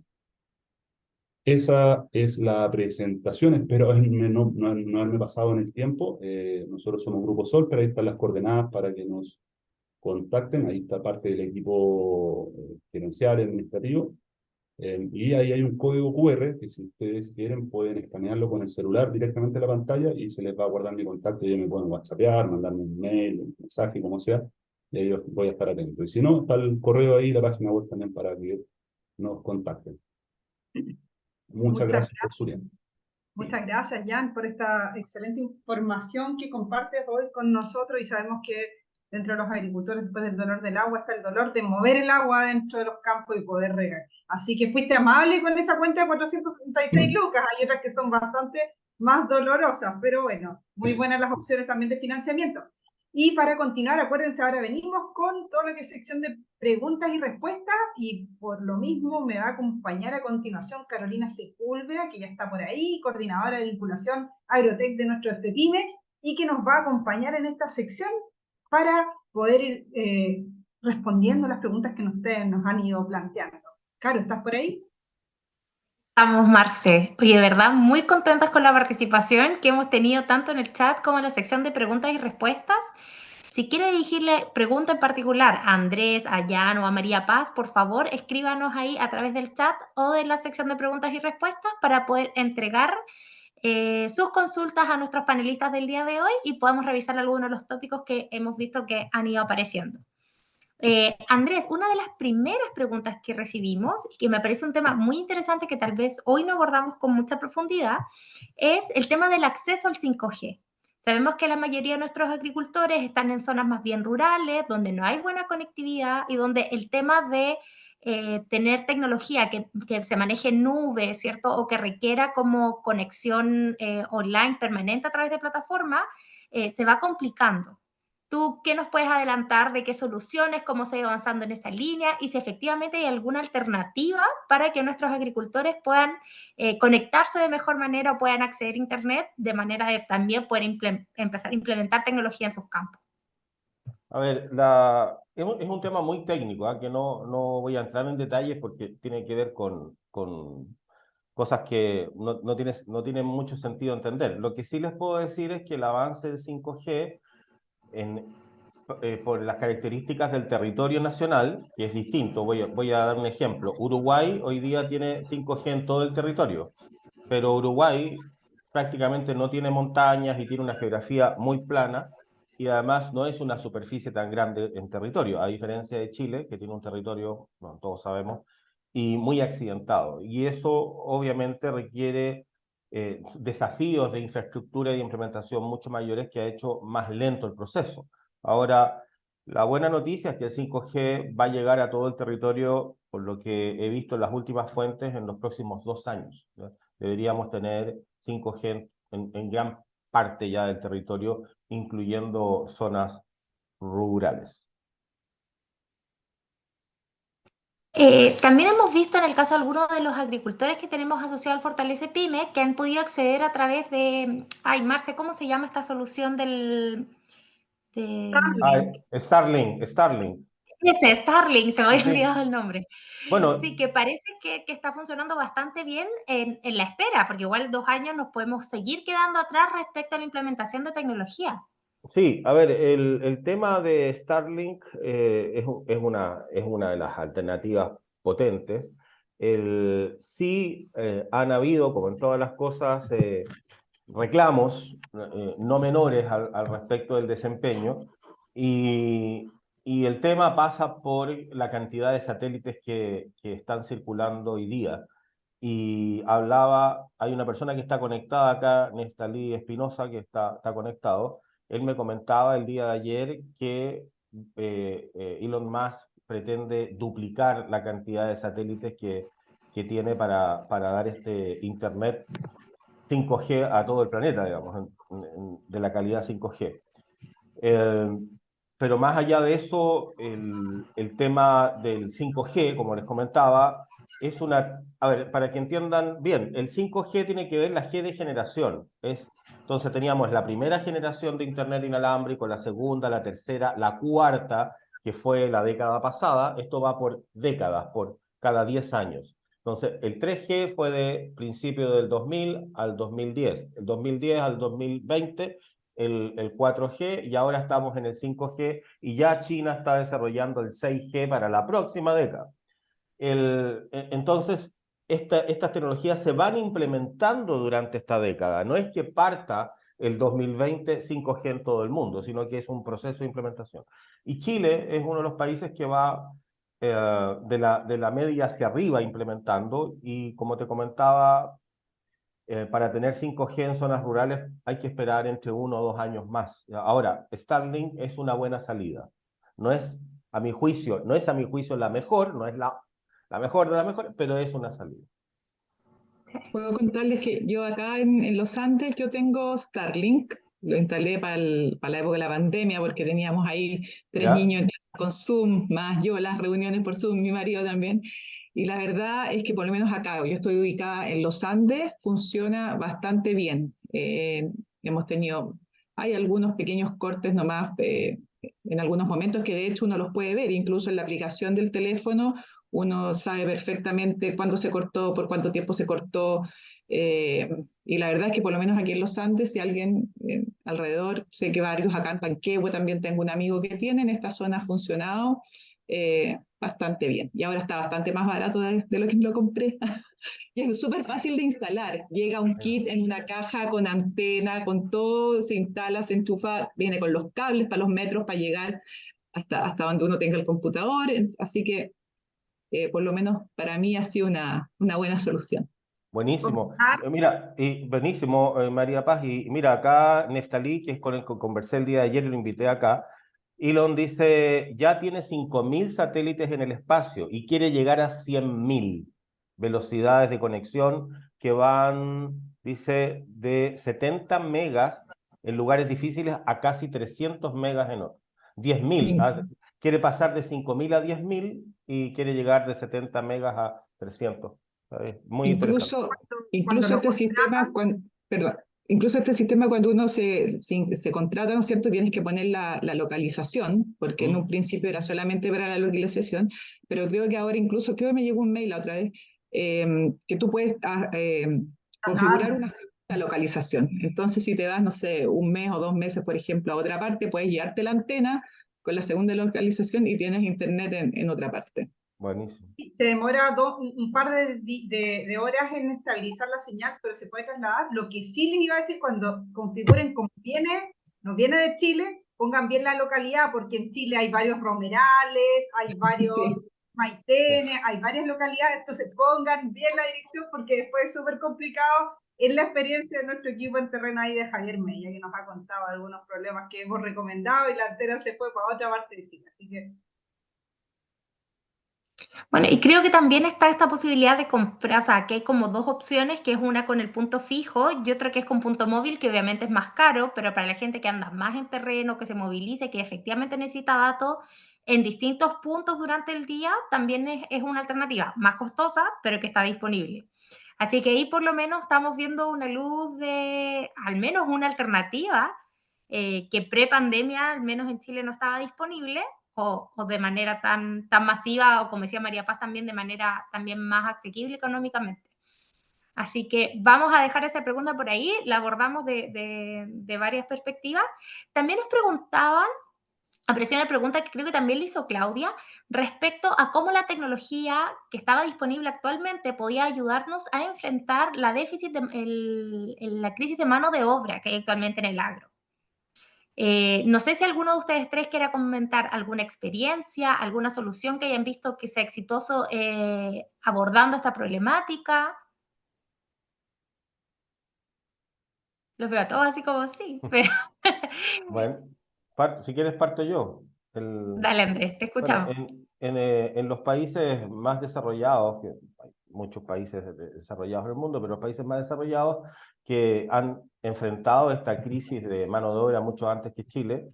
Esa es la presentación, espero no haberme pasado en el tiempo. Nosotros somos Grupo Sol, pero ahí están las coordenadas para que nos contacten. Ahí está parte del equipo gerencial, administrativo. Y ahí hay un código QR que si ustedes quieren pueden escanearlo con el celular directamente a la pantalla y se les va a guardar mi contacto y ellos me pueden whatsappear, mandarme un mail, un mensaje, como sea, y ahí yo voy a estar atento. Y si no, está el correo ahí, la página web también para que nos contacten. Muchas gracias por su tiempo. Muchas gracias, Jan, por esta excelente información que compartes hoy con nosotros, y sabemos que dentro de los agricultores, después del dolor del agua, está el dolor de mover el agua dentro de los campos y poder regar. Así que fuiste amable con esa cuenta de 466 lucas. Hay otras que son bastante más dolorosas, pero bueno, muy buenas las opciones también de financiamiento. Y para continuar, acuérdense, ahora venimos con todo lo que es sección de preguntas y respuestas, y por lo mismo me va a acompañar a continuación Carolina Sepúlveda, que ya está por ahí, coordinadora de vinculación Agrotec de nuestro FPYME, y que nos va a acompañar en esta sección para poder ir respondiendo las preguntas que ustedes nos han ido planteando. Caro, ¿estás por ahí? Estamos, Marce. Oye, de verdad, muy contentas con la participación que hemos tenido tanto en el chat como en la sección de preguntas y respuestas. Si quiere dirigirle pregunta en particular a Andrés, a Jan o a María Paz, por favor, escríbanos ahí a través del chat o de la sección de preguntas y respuestas para poder entregar sus consultas a nuestros panelistas del día de hoy y podamos revisar algunos de los tópicos que hemos visto que han ido apareciendo. Andrés, una de las primeras preguntas que recibimos, y que me parece un tema muy interesante que tal vez hoy no abordamos con mucha profundidad, es el tema del acceso al 5G. Sabemos que la mayoría de nuestros agricultores están en zonas más bien rurales, donde no hay buena conectividad y donde el tema de tener tecnología que se maneje en nube, ¿cierto? O que requiera como conexión online permanente a través de plataformas, se va complicando. ¿Tú qué nos puedes adelantar de qué soluciones, cómo se ha ido avanzando en esa línea y si efectivamente hay alguna alternativa para que nuestros agricultores puedan conectarse de mejor manera o puedan acceder a Internet de manera de también poder empezar a implementar tecnología en sus campos? A ver, es un tema muy técnico, que no voy a entrar en detalles porque tiene que ver con cosas que no tienen mucho sentido entender. Lo que sí les puedo decir es que el avance del 5G por las características del territorio nacional, que es distinto. Voy a dar un ejemplo. Uruguay hoy día tiene 5G en todo el territorio, pero Uruguay prácticamente no tiene montañas y tiene una geografía muy plana, y además no es una superficie tan grande en territorio, a diferencia de Chile, que tiene un territorio, bueno, todos sabemos, y muy accidentado. Y eso obviamente requiere desafíos de infraestructura y de implementación mucho mayores, que ha hecho más lento el proceso. Ahora, la buena noticia es que el 5G va a llegar a todo el territorio, por lo que he visto en las últimas fuentes, en los próximos 2 años, ¿no? Deberíamos tener 5G en gran parte ya del territorio, incluyendo zonas rurales. También hemos visto en el caso de algunos de los agricultores que tenemos asociados al Fortalece Pyme que han podido acceder a través de, ay, Marce, ¿cómo se llama esta solución del... Starlink. Ese, Starlink, se me había Sí. olvidado el nombre. Bueno, Sí, que parece que está funcionando bastante bien en la espera, porque igual 2 años nos podemos seguir quedando atrás respecto a la implementación de tecnología. sí, a ver, el tema de Starlink es una de las alternativas potentes. Sí, han habido, como en todas las cosas, reclamos no menores al respecto del desempeño, y el tema pasa por la cantidad de satélites que están circulando hoy día. Y hay una persona que está conectada acá, Nestalí Espinosa, que está conectado. Él me comentaba el día de ayer que Elon Musk pretende duplicar la cantidad de satélites que tiene para dar este internet 5G a todo el planeta, digamos, de la calidad 5G. Pero más allá de eso, el tema del 5G, como les comentaba, es una... A ver, para que entiendan bien, el 5G tiene que ver la G de generación. Entonces teníamos la primera generación de Internet inalámbrico, la segunda, la tercera, la cuarta, que fue la década pasada. Esto va por décadas, por cada 10 años. Entonces, el 3G fue de principio del 2000 al 2010, el 2010 al 2020, el 4G, y ahora estamos en el 5G, y ya China está desarrollando el 6G para la próxima década. Entonces, estas tecnologías se van implementando durante esta década. No es que parta el 2020 5G en todo el mundo, sino que es un proceso de implementación. Y Chile es uno de los países que va de la media hacia arriba implementando, y como te comentaba, para tener 5G en zonas rurales hay que esperar entre 1 o 2 años más. Ahora, Starlink es una buena salida. No es, a mi juicio, la mejor, no es la mejor de la mejor, pero es una salida. Puedo contarles que yo acá en Los Andes yo tengo Starlink, lo instalé para la época de la pandemia porque teníamos ahí 3 ¿Ya? niños en clase con Zoom, más yo las reuniones por Zoom, mi marido también. Y la verdad es que por lo menos acá, yo estoy ubicada en Los Andes, funciona bastante bien. Hemos tenido, hay algunos pequeños cortes nomás en algunos momentos que de hecho uno los puede ver, incluso en la aplicación del teléfono uno sabe perfectamente cuándo se cortó, por cuánto tiempo se cortó, y la verdad es que por lo menos aquí en Los Andes, si alguien alrededor, sé que varios acá en Panquehue también tengo un amigo que tiene, en esta zona ha funcionado bastante bien. Y ahora está bastante más barato de lo que me lo compré. Y es súper fácil de instalar. Llega un kit en una caja con antena, con todo, se instala, se enchufa, viene con los cables para los metros para llegar hasta donde uno tenga el computador. Así que por lo menos para mí ha sido una buena solución. Buenísimo. Mira, y buenísimo, María Paz. Y mira, acá Neftalí, que es con el que conversé el día de ayer y lo invité acá, Elon dice, ya tiene 5.000 satélites en el espacio y quiere llegar a 100.000 velocidades de conexión que van, dice, de 70 megas en lugares difíciles a casi 300 megas en otros. 10.000. Quiere pasar de 5.000 a 10.000 y quiere llegar de 70 megas a 300. Muy interesante. Incluso este sistema, perdón, incluso este sistema cuando uno se contrata, ¿no es cierto? Tienes que poner la localización, porque en un principio era solamente para la localización, pero creo que ahora incluso, creo que me llegó un mail la otra vez, que tú puedes configurar una localización. Entonces, si te vas, no sé, 1 mes o 2 meses, por ejemplo, a otra parte, puedes llevarte la antena con la segunda localización y tienes internet en otra parte. Buenísimo. Se demora un par de horas en estabilizar la señal, pero se puede trasladar. Lo que sí les iba a decir, cuando configuren como nos viene de Chile, pongan bien la localidad, porque en Chile hay varios romerales, hay varios maitenes, hay varias localidades, entonces pongan bien la dirección, porque después es súper complicado. Es la experiencia de nuestro equipo en terreno ahí de Javier Mella, que nos ha contado algunos problemas que hemos recomendado y la antena se fue para otra parte de Chile, así que... Bueno, y creo que también está esta posibilidad de comprar, o sea, que hay como 2 opciones, que es una con el punto fijo y otra que es con punto móvil, que obviamente es más caro, pero para la gente que anda más en terreno, que se movilice, que efectivamente necesita datos en distintos puntos durante el día, también es una alternativa más costosa, pero que está disponible. Así que ahí por lo menos estamos viendo una luz de, al menos una alternativa, que pre-pandemia, al menos en Chile, no estaba disponible, o de manera tan masiva, o como decía María Paz, también de manera también más asequible económicamente. Así que vamos a dejar esa pregunta por ahí, la abordamos de varias perspectivas. También nos preguntaban, apareció una pregunta que creo que también le hizo Claudia, respecto a cómo la tecnología que estaba disponible actualmente podía ayudarnos a enfrentar la la crisis de mano de obra que hay actualmente en el agro. No sé si alguno de ustedes 3 quiera comentar alguna experiencia, alguna solución que hayan visto que sea exitoso abordando esta problemática. Los veo a todos así como sí, pero... Bueno, si quieres parto yo. Dale, Andrés, te Bueno, escuchamos. en los países más desarrollados, que muchos países desarrollados del mundo, pero los países más desarrollados que han enfrentado esta crisis de mano de obra mucho antes que Chile.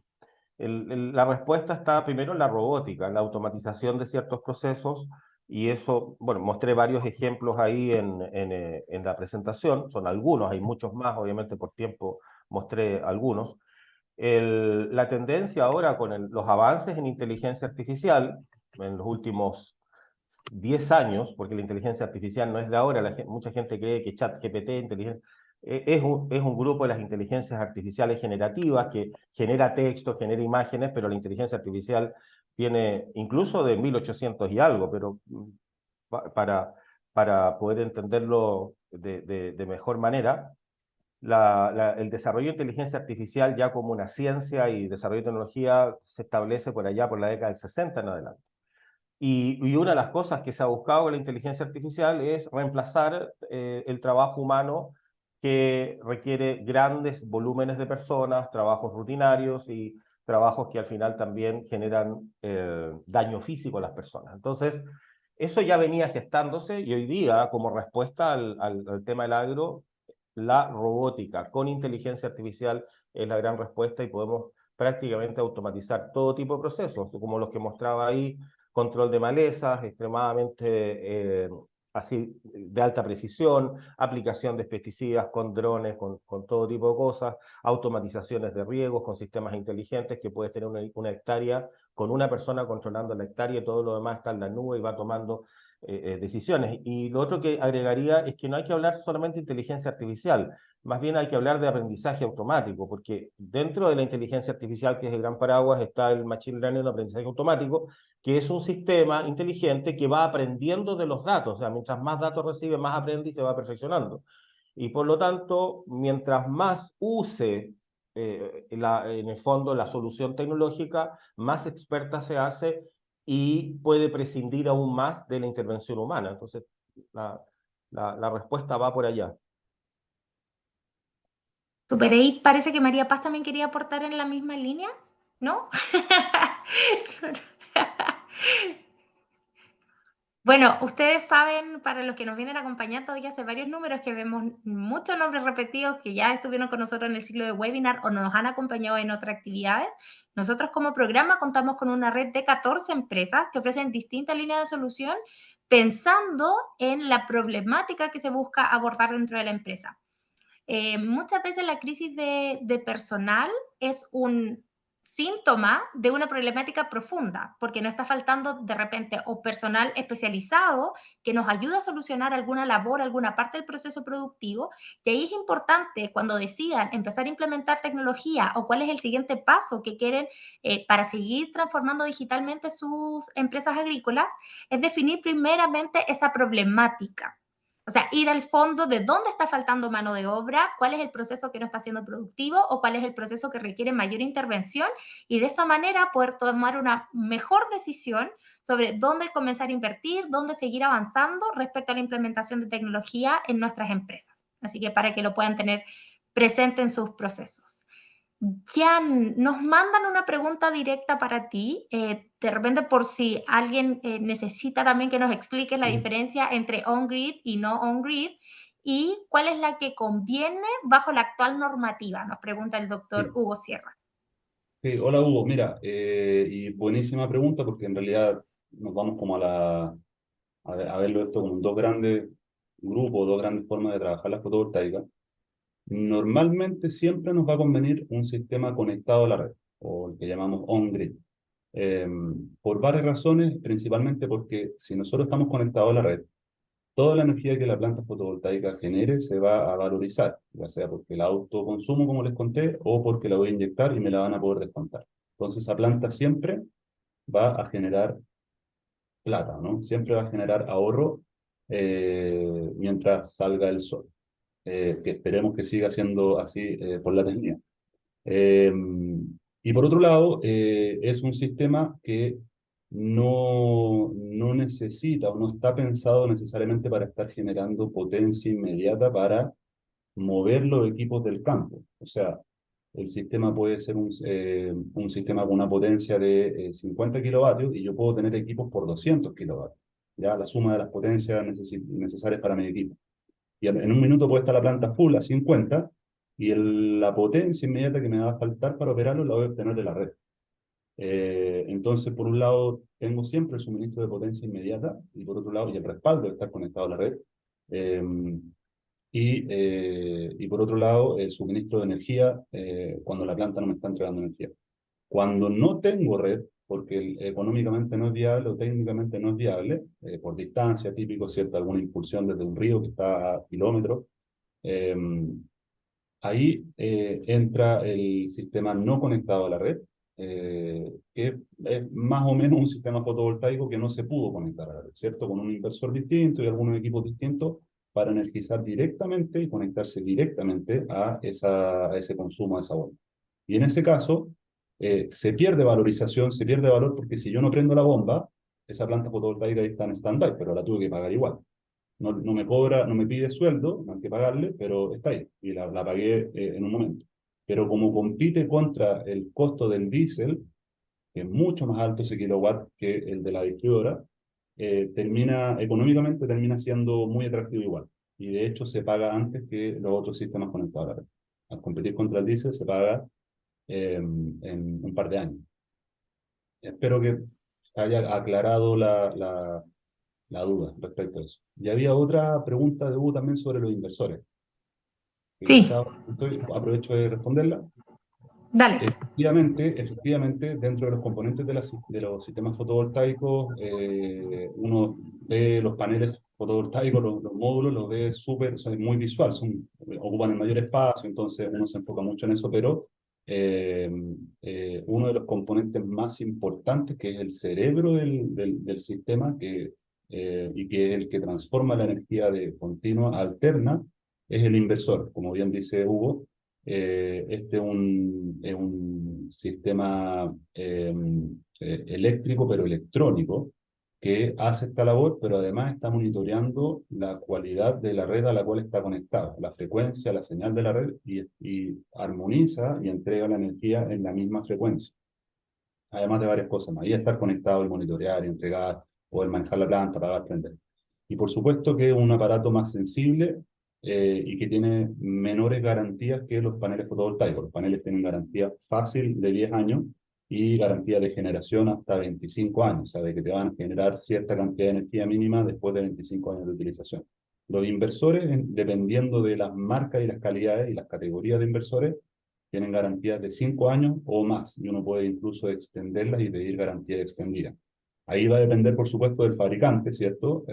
La respuesta está primero en la robótica, en la automatización de ciertos procesos, y eso, bueno, mostré varios ejemplos ahí en la presentación, son algunos, hay muchos más, obviamente por tiempo mostré algunos. La tendencia ahora con los avances en inteligencia artificial, en los últimos 10 años, porque la inteligencia artificial no es de ahora, mucha gente cree que ChatGPT, es un grupo de las inteligencias artificiales generativas que genera texto, genera imágenes, pero la inteligencia artificial viene incluso de 1800 y algo, pero para poder entenderlo de mejor manera, el desarrollo de inteligencia artificial ya como una ciencia y desarrollo de tecnología se establece por allá por la década del 60 en adelante. Y una de las cosas que se ha buscado con la inteligencia artificial es reemplazar el trabajo humano que requiere grandes volúmenes de personas, trabajos rutinarios y trabajos que al final también generan daño físico a las personas. Entonces, eso ya venía gestándose y hoy día, como respuesta al tema del agro, la robótica con inteligencia artificial es la gran respuesta y podemos prácticamente automatizar todo tipo de procesos, como los que mostraba ahí, control de malezas, extremadamente así de alta precisión, aplicación de pesticidas con drones, con todo tipo de cosas, automatizaciones de riegos con sistemas inteligentes que puedes tener una hectárea con una persona controlando la hectárea y todo lo demás está en la nube y va tomando decisiones. Y lo otro que agregaría es que no hay que hablar solamente de inteligencia artificial, más bien hay que hablar de aprendizaje automático, porque dentro de la inteligencia artificial, que es el gran paraguas, está el machine learning, el aprendizaje automático, que es un sistema inteligente que va aprendiendo de los datos, o sea, mientras más datos recibe, más aprende y se va perfeccionando. Y por lo tanto, mientras más use en el fondo la solución tecnológica, más experta se hace y puede prescindir aún más de la intervención humana. Entonces, la respuesta va por allá. Super, ahí parece que María Paz también quería aportar en la misma línea, ¿no? Bueno, ustedes saben, para los que nos vienen acompañando ya hace varios números, que vemos muchos nombres repetidos que ya estuvieron con nosotros en el ciclo de webinar o nos han acompañado en otras actividades. Nosotros como programa contamos con una red de 14 empresas que ofrecen distintas líneas de solución pensando en la problemática que se busca abordar dentro de la empresa. Muchas veces la crisis de personal es un síntoma de una problemática profunda, porque nos está faltando de repente o personal especializado que nos ayuda a solucionar alguna labor, alguna parte del proceso productivo. Y ahí es importante, cuando decidan empezar a implementar tecnología o cuál es el siguiente paso que quieren para seguir transformando digitalmente sus empresas agrícolas, es definir primeramente esa problemática. O sea, ir al fondo de dónde está faltando mano de obra, cuál es el proceso que no está siendo productivo o cuál es el proceso que requiere mayor intervención, y de esa manera poder tomar una mejor decisión sobre dónde comenzar a invertir, dónde seguir avanzando respecto a la implementación de tecnología en nuestras empresas. Así que para que lo puedan tener presente en sus procesos. Jan, nos mandan una pregunta directa para ti, de repente por si alguien necesita también que nos expliques la diferencia entre on-grid y no on-grid, y cuál es la que conviene bajo la actual normativa, nos pregunta el doctor Hugo Sierra. Sí, hola Hugo, mira, y buenísima pregunta porque en realidad nos vamos como a verlo esto como dos grandes grupos, dos grandes formas de trabajar la fotovoltaica. Normalmente siempre nos va a convenir un sistema conectado a la red, o el que llamamos on-grid. Por varias razones, principalmente porque si nosotros estamos conectados a la red, toda la energía que la planta fotovoltaica genere se va a valorizar, ya sea porque la autoconsumo, como les conté, o porque la voy a inyectar y me la van a poder descontar. Entonces, esa planta siempre va a generar plata, ¿no? Siempre va a generar ahorro mientras salga el sol. Que esperemos que siga siendo así por la eternidad. Y por otro lado, es un sistema que no necesita o no está pensado necesariamente para estar generando potencia inmediata para mover los equipos del campo. O sea, el sistema puede ser un sistema con una potencia de 50 kilovatios y yo puedo tener equipos por 200 kilovatios. ya la suma de las potencias necesarias para mi equipo. Y en un minuto puede estar la planta full a 50, y la potencia inmediata que me va a faltar para operarlo la voy a obtener de la red. Entonces, por un lado, tengo siempre el suministro de potencia inmediata, y por otro lado, y el respaldo de estar conectado a la red. Y por otro lado, el suministro de energía cuando la planta no me está entregando energía. Cuando no tengo red, porque económicamente no es viable o técnicamente no es viable, por distancia, típico, ¿cierto? Alguna impulsión desde un río que está a kilómetros, ahí entra el sistema no conectado a la red, que es más o menos un sistema fotovoltaico que no se pudo conectar a la red, ¿cierto? Con un inversor distinto y algunos equipos distintos para energizar directamente y conectarse directamente a ese consumo, a esa bomba. Y en ese caso, se pierde valorización, se pierde valor, porque si yo no prendo la bomba, esa planta fotovoltaica está en stand-by, pero la tuve que pagar igual. No me cobra, no me pide sueldo, no hay que pagarle, pero está ahí, y la pagué en un momento. Pero como compite contra el costo del diésel, que es mucho más alto ese kilowatt que el de la distribuidora, económicamente termina siendo muy atractivo igual. Y de hecho se paga antes que los otros sistemas conectados a la red. Al competir contra el diésel se paga en un par de años. Espero que haya aclarado la duda respecto a eso. Y había otra pregunta de Hugo también sobre los inversores. Sí, Aprovecho de responderla. dale. Efectivamente, dentro de los componentes de los sistemas fotovoltaicos, uno ve los paneles fotovoltaicos, los módulos, los ve son muy visual, ocupan el mayor espacio, entonces uno se enfoca mucho en eso, pero uno de los componentes más importantes, que es el cerebro del sistema, y que es el que transforma la energía de continua a alterna, es el inversor. Como bien dice Hugo, este es un sistema eléctrico, pero electrónico, que hace esta labor, pero además está monitoreando la cualidad de la red a la cual está conectada, la frecuencia, la señal de la red, y armoniza y entrega la energía en la misma frecuencia. Además de varias cosas más, y estar conectado y monitorear y entregar, poder manejar la planta, apagar, prender. Y por supuesto que es un aparato más sensible y que tiene menores garantías que los paneles fotovoltaicos. Los paneles tienen garantía fácil de 10 años y garantía de generación hasta 25 años, o sea, de que te van a generar cierta cantidad de energía mínima después de 25 años de utilización. Los inversores, dependiendo de las marcas y las calidades y las categorías de inversores, tienen garantías de 5 años o más, y uno puede incluso extenderlas y pedir garantía extendida. Ahí va a depender, por supuesto, del fabricante, ¿cierto?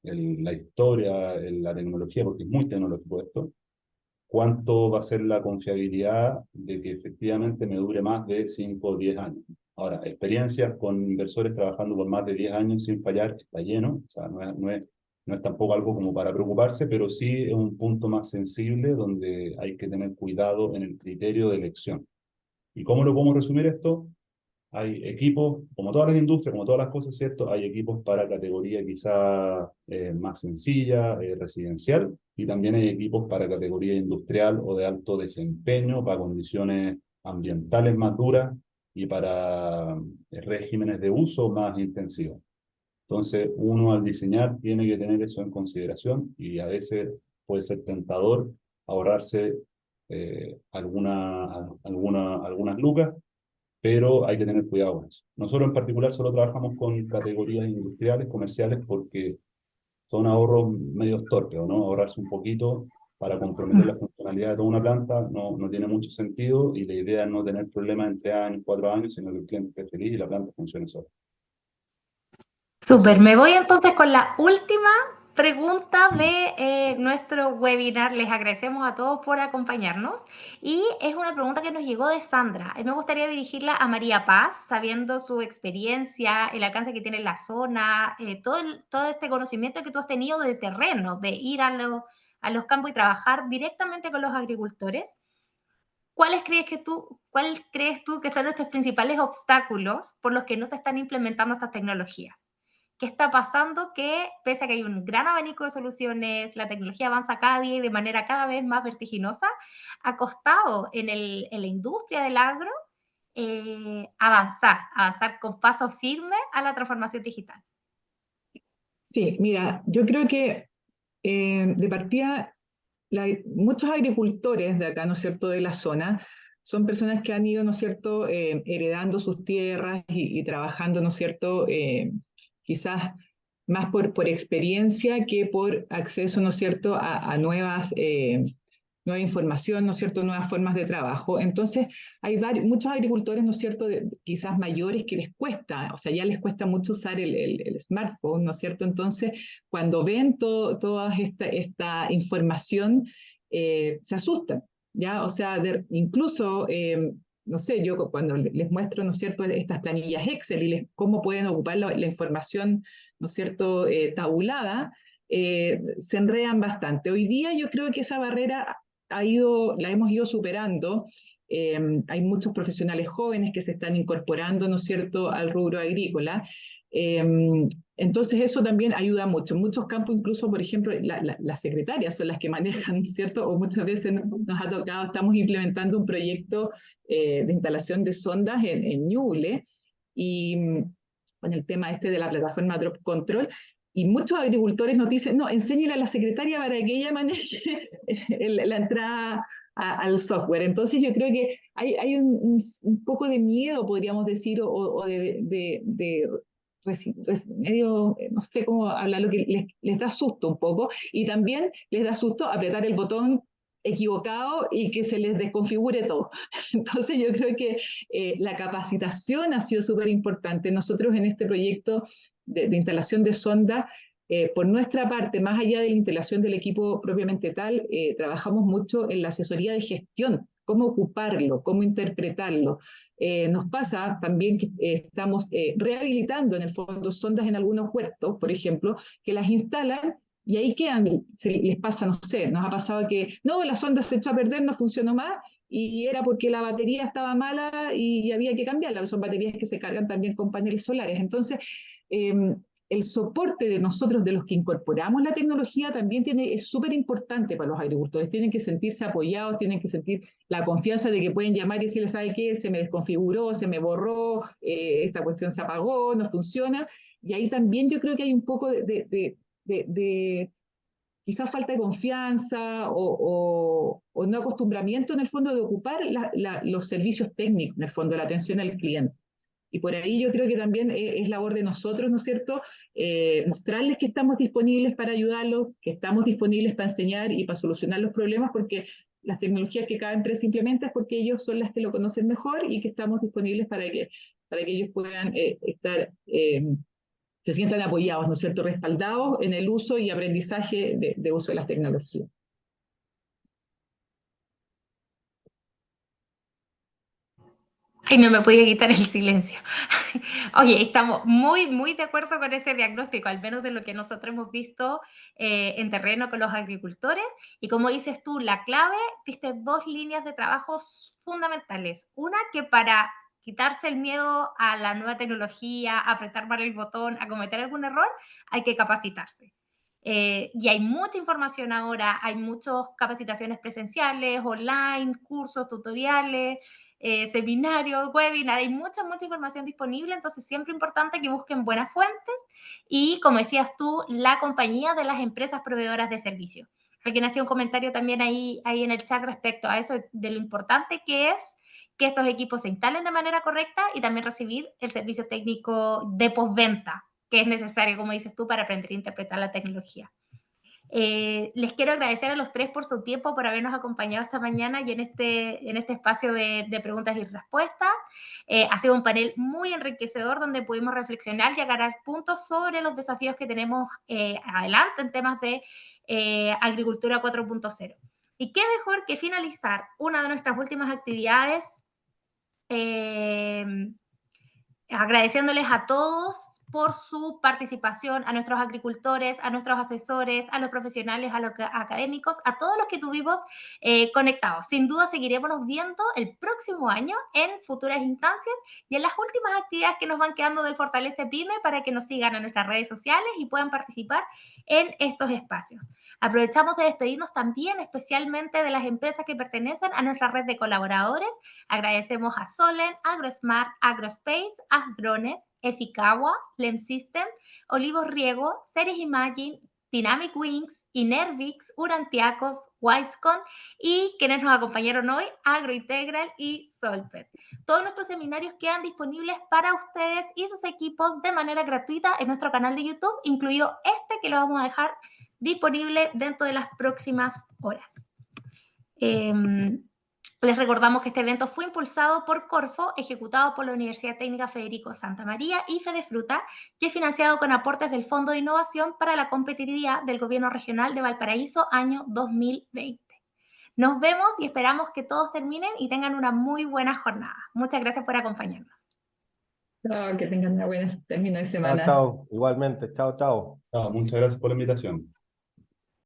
La historia, la tecnología, porque es muy tecnológico esto. ¿Cuánto va a ser la confiabilidad de que efectivamente me dure más de 5 o 10 años? Ahora, experiencias con inversores trabajando por más de 10 años sin fallar está lleno, o sea, no es tampoco algo como para preocuparse, pero sí es un punto más sensible donde hay que tener cuidado en el criterio de elección. ¿Y cómo lo podemos resumir esto? Hay equipos, como todas las industrias, como todas las cosas, ¿cierto? Hay equipos para categoría quizá más sencilla, residencial, y también hay equipos para categoría industrial o de alto desempeño, para condiciones ambientales más duras y para regímenes de uso más intensivos. Entonces, uno al diseñar tiene que tener eso en consideración, y a veces puede ser tentador ahorrarse algunas lucas, pero hay que tener cuidado con eso. Nosotros en particular solo trabajamos con categorías industriales, comerciales, porque son ahorros medios torpes, ¿no? Ahorrarse un poquito para comprometer la funcionalidad de toda una planta no tiene mucho sentido, y la idea es no tener problemas en 3 años, 4 años, sino que el cliente esté feliz y la planta funcione sola. Súper, me voy entonces con la última pregunta de nuestro webinar. Les agradecemos a todos por acompañarnos, y es una pregunta que nos llegó de Sandra. Me gustaría dirigirla a María Paz, sabiendo su experiencia, el alcance que tiene en la zona, todo este conocimiento que tú has tenido de terreno, de ir a los campos y trabajar directamente con los agricultores. ¿Cuáles crees tú que son estos principales obstáculos por los que no se están implementando estas tecnologías? ¿Qué está pasando? Que pese a que hay un gran abanico de soluciones, la tecnología avanza cada día y de manera cada vez más vertiginosa, ha costado en la industria del agro avanzar con paso firme a la transformación digital. Sí, mira, yo creo que de partida muchos agricultores de acá, ¿no es cierto?, de la zona, son personas que han ido, ¿no es cierto?, heredando sus tierras y trabajando, ¿no es cierto?, quizás más por experiencia que por acceso, ¿no es cierto?, a nueva información, ¿no es cierto?, nuevas formas de trabajo. Entonces, hay muchos agricultores, ¿no es cierto?, quizás mayores que les cuesta, o sea, ya les cuesta mucho usar el smartphone, ¿no es cierto? Entonces, cuando ven toda esta información, se asustan, ¿ya? O sea, incluso, no sé, yo cuando les muestro, ¿no es cierto?, estas planillas Excel y cómo pueden ocupar la información, ¿no es cierto?, tabulada, se enredan bastante. Hoy día yo creo que esa barrera la hemos ido superando. Hay muchos profesionales jóvenes que se están incorporando, ¿no es cierto?, al rubro agrícola. Eh, entonces eso también ayuda mucho. En muchos campos, incluso, por ejemplo, las secretarias son las que manejan, ¿cierto? O muchas veces nos ha tocado, estamos implementando un proyecto de instalación de sondas en Ñuble, y con el tema este de la plataforma Drop Control, y muchos agricultores nos dicen, no, enséñele a la secretaria para que ella maneje la entrada al software. Entonces yo creo que hay un poco de miedo, podríamos decir, o medio, no sé cómo hablarlo, que les da susto un poco, y también les da susto apretar el botón equivocado y que se les desconfigure todo. Entonces yo creo que la capacitación ha sido súper importante. Nosotros en este proyecto de instalación de sonda, por nuestra parte, más allá de la instalación del equipo propiamente tal, trabajamos mucho en la asesoría de gestión, cómo ocuparlo, cómo interpretarlo. Nos pasa también que estamos rehabilitando en el fondo sondas en algunos huertos, por ejemplo, que las instalan y ahí quedan, les pasa, no sé, nos ha pasado que no, la sonda se echó a perder, no funcionó más, y era porque la batería estaba mala y había que cambiarla. Son baterías que se cargan también con paneles solares. Entonces, el soporte de nosotros, de los que incorporamos la tecnología, también es súper importante para los agricultores. Tienen que sentirse apoyados, tienen que sentir la confianza de que pueden llamar y decirle, ¿sabe qué? Se me desconfiguró, se me borró, esta cuestión se apagó, no funciona. Y ahí también yo creo que hay un poco de quizás falta de confianza o no acostumbramiento en el fondo de ocupar los servicios técnicos, en el fondo, la atención al cliente. Y por ahí yo creo que también es labor de nosotros, ¿no es cierto?, mostrarles que estamos disponibles para ayudarlos, que estamos disponibles para enseñar y para solucionar los problemas, porque las tecnologías que cada empresa implementa es porque ellos son las que lo conocen mejor, y que estamos disponibles para que ellos puedan se sientan apoyados, ¿no es cierto?, respaldados en el uso y aprendizaje de uso de las tecnologías. Ay, no me podía quitar el silencio. Oye, estamos muy de acuerdo con ese diagnóstico, al menos de lo que nosotros hemos visto en terreno con los agricultores. Y como dices tú, la clave, diste dos líneas de trabajo fundamentales. Una, que para quitarse el miedo a la nueva tecnología, a apretar mal el botón, a cometer algún error, hay que capacitarse. Y hay mucha información ahora, hay muchas capacitaciones presenciales, online, cursos, tutoriales, seminarios, webinars, hay mucha información disponible, entonces siempre es importante que busquen buenas fuentes y, como decías tú, la compañía de las empresas proveedoras de servicios. Alguien hacía un comentario también ahí en el chat respecto a eso, de lo importante que es que estos equipos se instalen de manera correcta y también recibir el servicio técnico de postventa, que es necesario, como dices tú, para aprender a interpretar la tecnología. Les quiero agradecer a los tres por su tiempo, por habernos acompañado esta mañana y en este espacio de preguntas y respuestas. Ha sido un panel muy enriquecedor donde pudimos reflexionar y agarrar puntos sobre los desafíos que tenemos adelante en temas de agricultura 4.0. Y qué mejor que finalizar una de nuestras últimas actividades agradeciéndoles a todos por su participación, a nuestros agricultores, a nuestros asesores, a los profesionales, a los académicos, a todos los que tuvimos conectados. Sin duda seguiremos viendo el próximo año en futuras instancias y en las últimas actividades que nos van quedando del Fortalece Pyme, para que nos sigan en nuestras redes sociales y puedan participar en estos espacios. Aprovechamos de despedirnos también especialmente de las empresas que pertenecen a nuestra red de colaboradores. Agradecemos a Solen, AgroSmart, AgroSpace, Asdrones, Efikawa, Lem System, Olivos Riego, Ceres Imagine, Dynamic Wings, Inervix, Urantiacos, Wisecon y quienes nos acompañaron hoy, Agrointegral y Solper. Todos nuestros seminarios quedan disponibles para ustedes y sus equipos de manera gratuita en nuestro canal de YouTube, incluido este que lo vamos a dejar disponible dentro de las próximas horas. Les recordamos que este evento fue impulsado por Corfo, ejecutado por la Universidad Técnica Federico Santa María y Fedefruta, y es financiado con aportes del Fondo de Innovación para la Competitividad del Gobierno Regional de Valparaíso, año 2020. Nos vemos y esperamos que todos terminen y tengan una muy buena jornada. Muchas gracias por acompañarnos. Que tengan una buena término de semana. Chao, chao. Igualmente, chao, chao. Muchas gracias por la invitación.